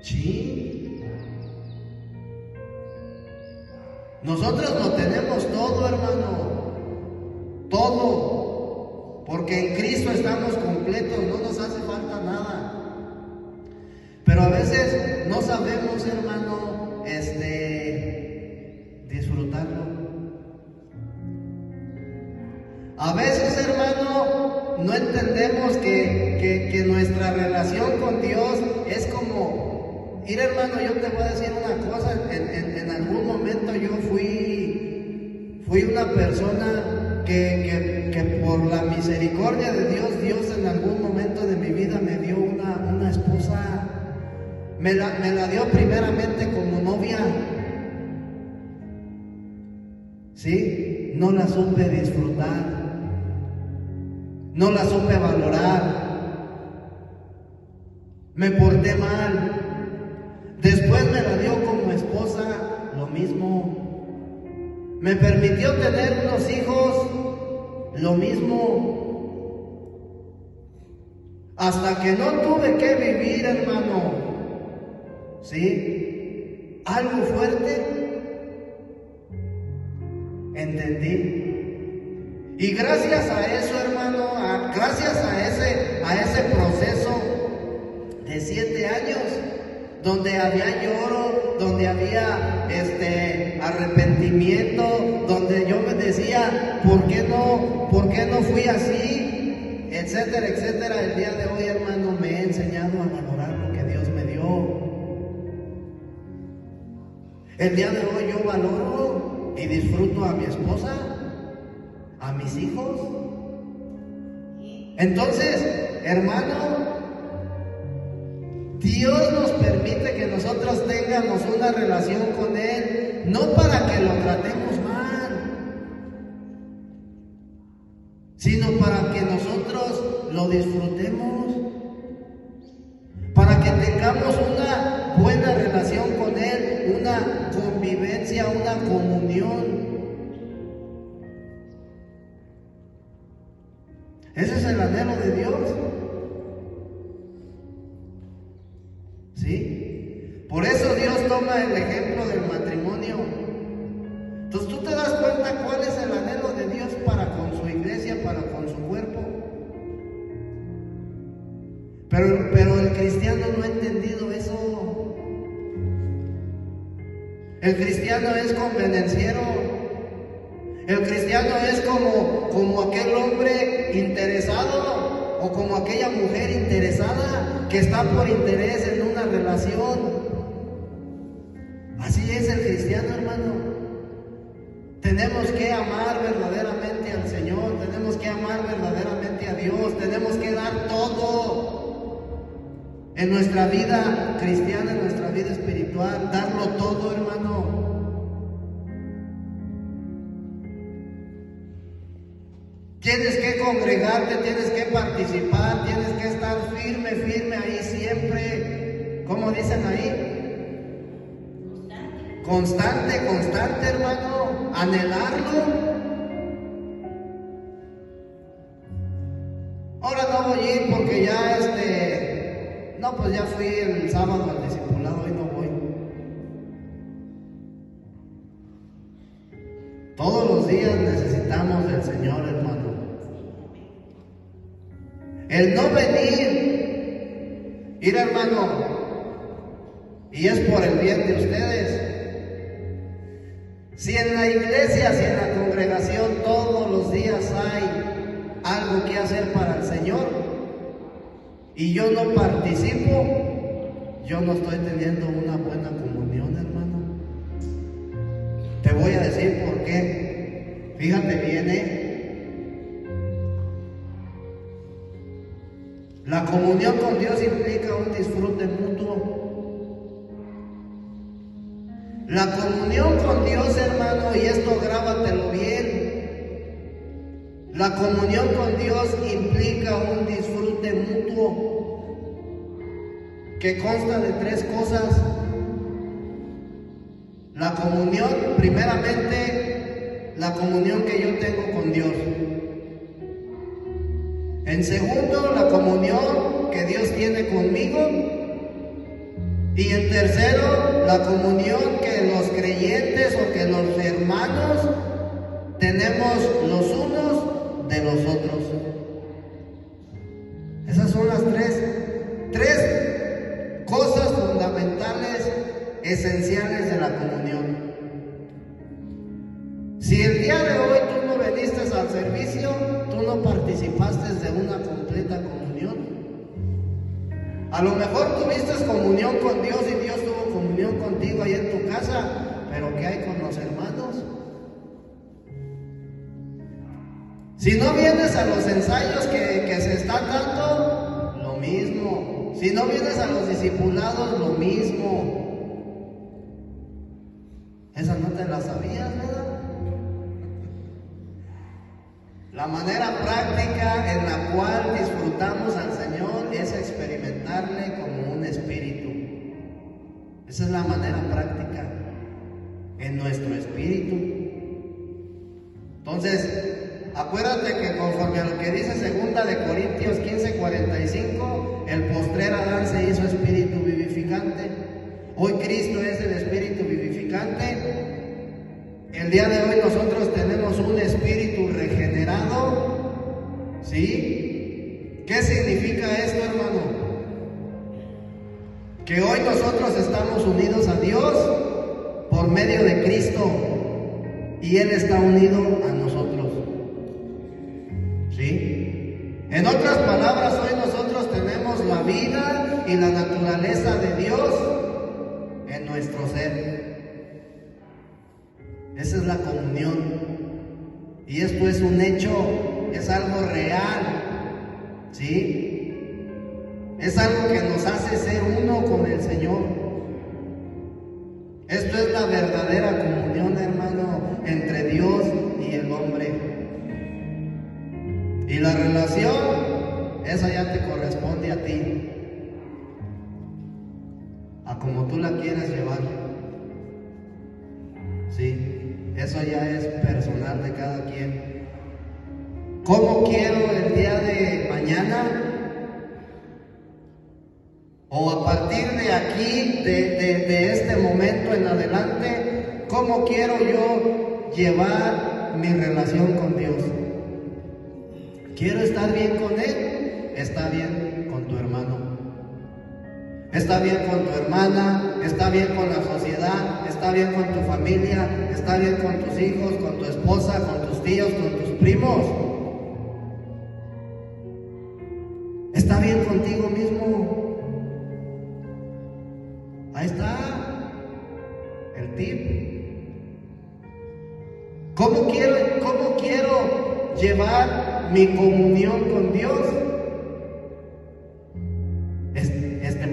Sí. Nosotros lo tenemos todo, hermano. Todo. Porque en Cristo estamos completos, no nos hace falta nada. Pero a veces no sabemos, hermano, disfrutarlo. A veces, hermano, no entendemos que nuestra relación con Dios es como... Mira, hermano, yo te voy a decir una cosa. En algún momento yo fui una persona que por la misericordia de Dios, Dios en algún momento de mi vida me dio una esposa. Me la dio primeramente como novia. ¿Sí? No la supe disfrutar. No la supe valorar. Me porté mal. Después me la dio como esposa, lo mismo. Me permitió tener unos hijos, lo mismo. Hasta que no tuve que vivir, hermano, ¿sí? Algo fuerte, entendí. Y gracias a eso, hermano, gracias a ese proceso de 7 años, donde había lloro, donde había arrepentimiento, donde yo me decía, ¿por qué no fui así? Etcétera, etcétera. El día de hoy, hermano, me he enseñado a valorar lo que Dios me dio. El día de hoy yo valoro y disfruto a mi esposa, a mis hijos. Entonces, hermano, Dios nos permite que nosotros tengamos una relación con Él, no para que lo tratemos mal, sino para que nosotros lo disfrutemos, para que tengamos una buena relación con Él, una convivencia, una comunión. Ese es el anhelo de Dios. ¿Sí? Por eso Dios toma el ejemplo del matrimonio. Entonces tú te das cuenta cuál es el anhelo de Dios para con su iglesia, para con su cuerpo. Pero el cristiano no ha entendido eso. El cristiano es convenenciero. El cristiano es como aquel hombre interesado o como aquella mujer interesada que está por interés en una relación. Así es el cristiano, hermano. Tenemos que amar verdaderamente al Señor, tenemos que amar verdaderamente a Dios, tenemos que dar todo en nuestra vida cristiana, en nuestra vida espiritual, darlo todo, hermano. Tienes que congregarte, tienes que participar, tienes que estar firme ahí siempre. ¿Cómo dicen ahí? Constante, hermano. Anhelarlo. Ahora no voy a ir porque ya no, pues ya fui el sábado al discipulado y no voy. Todos los días necesitamos del Señor, hermano. El no venir, ir, hermano, y es por el bien de ustedes. Si en la iglesia, si en la congregación todos los días hay algo que hacer para el Señor y yo no participo, yo no estoy teniendo una buena comunión, hermano. Te voy a decir por qué. Fíjate bien, La comunión con Dios implica un disfrute mutuo. La comunión con Dios, hermano, y esto grábatelo bien. La comunión con Dios implica un disfrute mutuo que consta de 3 cosas. La comunión, primeramente, la comunión que yo tengo con Dios. En segundo, la comunión que Dios tiene conmigo. Y en tercero, la comunión que los creyentes o que los hermanos tenemos los unos de los otros. Esas son las tres cosas fundamentales, esenciales de la comunión. Si el día de hoy tú no viniste al servicio, tú no participaste de una completa comunión. A lo mejor tuviste comunión con Dios y Dios tuvo comunión contigo ahí en tu casa, pero ¿qué hay con los hermanos? Si no vienes a los ensayos que se están dando, lo mismo. Si no vienes a los discipulados, lo mismo. Esa no te la sabías, ¿verdad? La manera práctica en la cual disfrutamos al Señor es experimentarle como un espíritu. Esa es la manera práctica en nuestro espíritu. Entonces, acuérdate que conforme a lo que dice 2 de Corintios 15:45, el postrer Adán se hizo espíritu vivificante. Hoy Cristo es el espíritu vivificante. El día de hoy nosotros tenemos un espíritu regenerado. ¿Sí? ¿Qué significa esto, hermano? Que hoy nosotros estamos unidos a Dios por medio de Cristo y Él está unido a nosotros. ¿Sí? En otras palabras, hoy nosotros tenemos la vida y la naturaleza de Dios en nuestro ser. Esa es la comunión. Y esto es un hecho, es algo real. ¿Sí? Es algo que nos hace ser uno con el Señor. Esto es la verdadera comunión, hermano, entre Dios y el hombre. Y la relación, esa ya te corresponde a ti, a como tú la quieras llevar. Sí, eso ya es personal de cada quien. ¿Cómo quiero el día de mañana? O a partir de aquí, de este momento en adelante, ¿cómo quiero yo llevar mi relación con Dios? ¿Quiero estar bien con Él? Está bien con tu hermano. Está bien con tu hermana, está bien con la sociedad, está bien con tu familia, está bien con tus hijos, con tu esposa, con tus tíos, con tus primos. Está bien contigo mismo. Ahí está el tip. ¿Cómo quiero llevar mi comunión con Dios?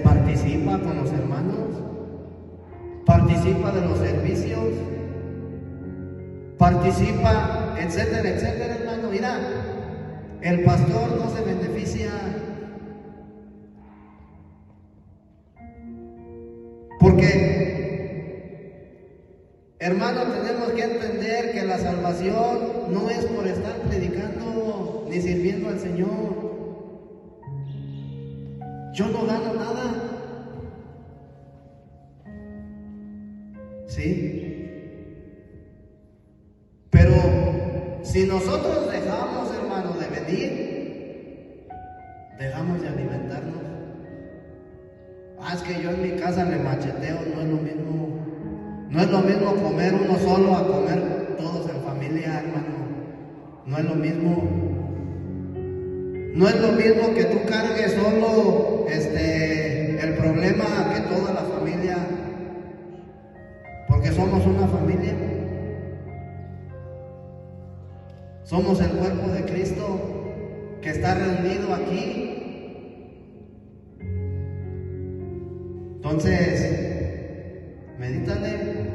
Participa con los hermanos, participa de los servicios, participa, etcétera, etcétera, hermano. Mira, el pastor no se beneficia, porque, hermano, tenemos que entender que la salvación no es por estar predicando ni sirviendo al Señor. Yo no gano nada. ¿Sí? Pero si nosotros dejamos, hermano, de venir, dejamos de alimentarnos. Es que yo en mi casa le macheteo, no es lo mismo. No es lo mismo comer uno solo a comer todos en familia, hermano. No es lo mismo. No es lo mismo que tú cargues solo el problema que toda la familia, porque somos una familia. Somos el cuerpo de Cristo que está reunido aquí. Entonces, medítale,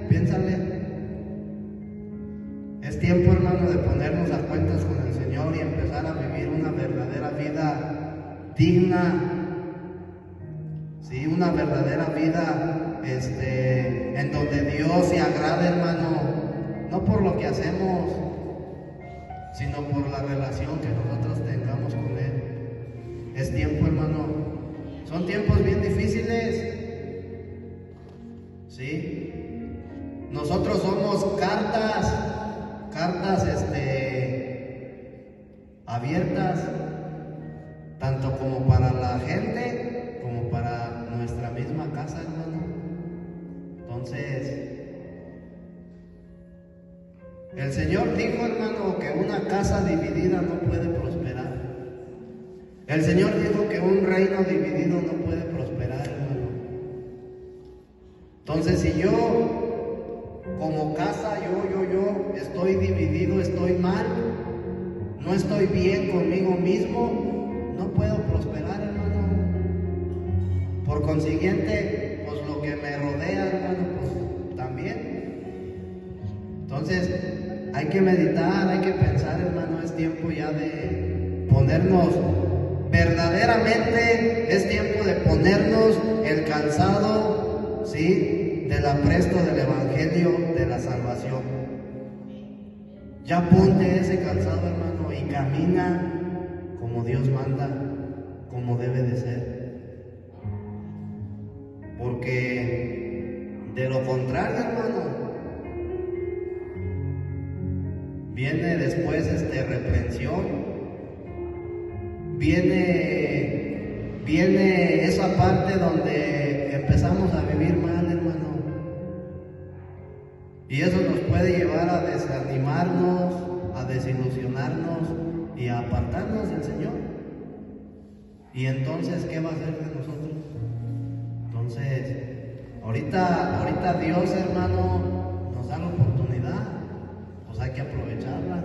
piénsale. Es tiempo, hermano, de ponernos a cuentas con el Señor y empezar a vivir una verdadera vida digna. Sí, una verdadera vida en donde Dios se agrade, hermano, no por lo que hacemos, sino por la relación que nosotros tengamos con Él. Es tiempo, hermano. Son tiempos bien difíciles. ¿Sí? Nosotros somos cartas abiertas, tanto como para la gente, como para nuestra misma casa, hermano. Entonces, El Señor dijo, hermano, que una casa dividida no puede prosperar. El Señor dijo que un reino dividido no puede prosperar, hermano. Entonces, si yo, como casa, yo estoy dividido, estoy mal, no estoy bien conmigo mismo, no puedo prosperar, hermano. Por consiguiente, pues lo que me rodea, hermano, pues también. Entonces, hay que meditar, hay que pensar, hermano, es tiempo ya de ponernos, verdaderamente es tiempo de ponernos el calzado, ¿sí?, del apresto del Evangelio de la salvación. Ya ponte ese calzado, hermano, y camina como Dios manda, como debe de ser. Porque de lo contrario, hermano, viene después reprensión, viene esa parte donde empezamos a vivir mal, hermano, y eso nos puede llevar a desanimarnos, a desilusionarnos y a apartarnos del Señor. Y entonces, ¿qué va a hacer de nosotros? Entonces, ahorita Dios, hermano, nos da la oportunidad, pues hay que aprovecharla.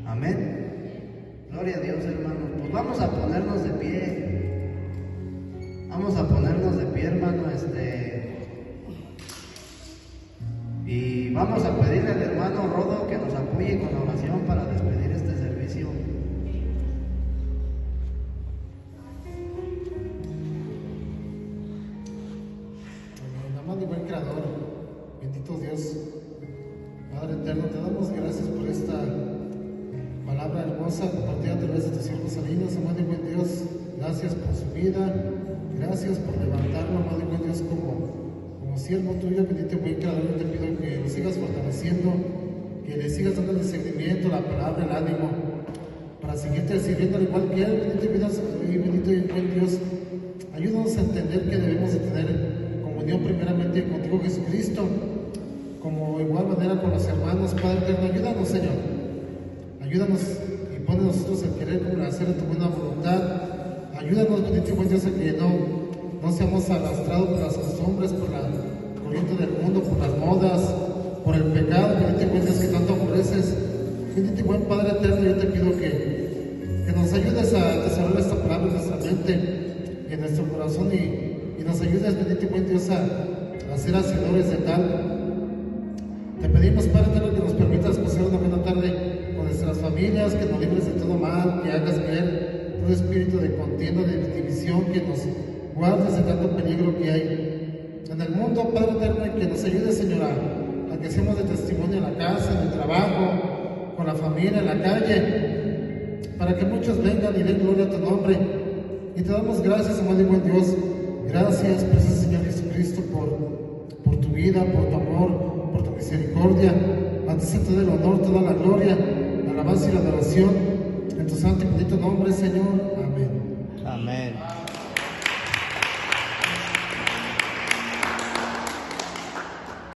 Amén. Gloria a Dios, hermanos. Pues vamos a ponernos de pie. Vamos a ponernos de pie, hermano, y vamos a pedirle al hermano Rodo que nos apoye con la oración para despedir este servicio. Amado y buen Creador, bendito Dios, Padre eterno, te damos gracias por esta palabra hermosa compartida a través de tus siervos Salinas. Amado y buen Dios, gracias por su vida, gracias por levantarlo, amado y buen Dios, como siervo tuyo. Bendito y buen Creador, te pido que lo sigas fortaleciendo, que le sigas dando el discernimiento, la palabra, el ánimo, para seguirte sirviendo al igual que Él. Bendito y buen Dios, ayúdanos a entender que debemos de tener comunión primeramente contigo, Jesucristo, como igual manera con los hermanos. Padre eterno, ayúdanos, Señor, ayúdanos y pone en nosotros el querer como el hacer de tu buena voluntad. Ayúdanos, bendito y buen Dios, a que no seamos arrastrados por las costumbres, por la corriente del mundo, por las modas, por el pecado, bendito y buen Dios, que tanto aborreces. Bendito y buen Padre eterno, yo te pido que nos ayudes a desarrollar esta palabra en nuestra mente y en nuestro corazón, y nos ayudes, bendito y buen Dios, a ser hacedores de tal. Te pedimos, Padre eterno, que nos permitas pasar una buena tarde con nuestras familias, que nos libres de todo mal, que hagas caer todo espíritu de contienda, de división, que nos guardes de tanto peligro que hay en el mundo, Padre eterno, y que nos ayude, Señor, a que seamos de testimonio en la casa, en el trabajo, con la familia, en la calle, para que muchos vengan y den gloria a tu nombre. Y te damos gracias, amado y buen Dios. Gracias, precioso Señor Jesucristo, por tu vida, por tu amor, por tu misericordia. A ti se te da el honor, toda la gloria, la alabanza y la adoración en tu santo y bendito nombre, Señor.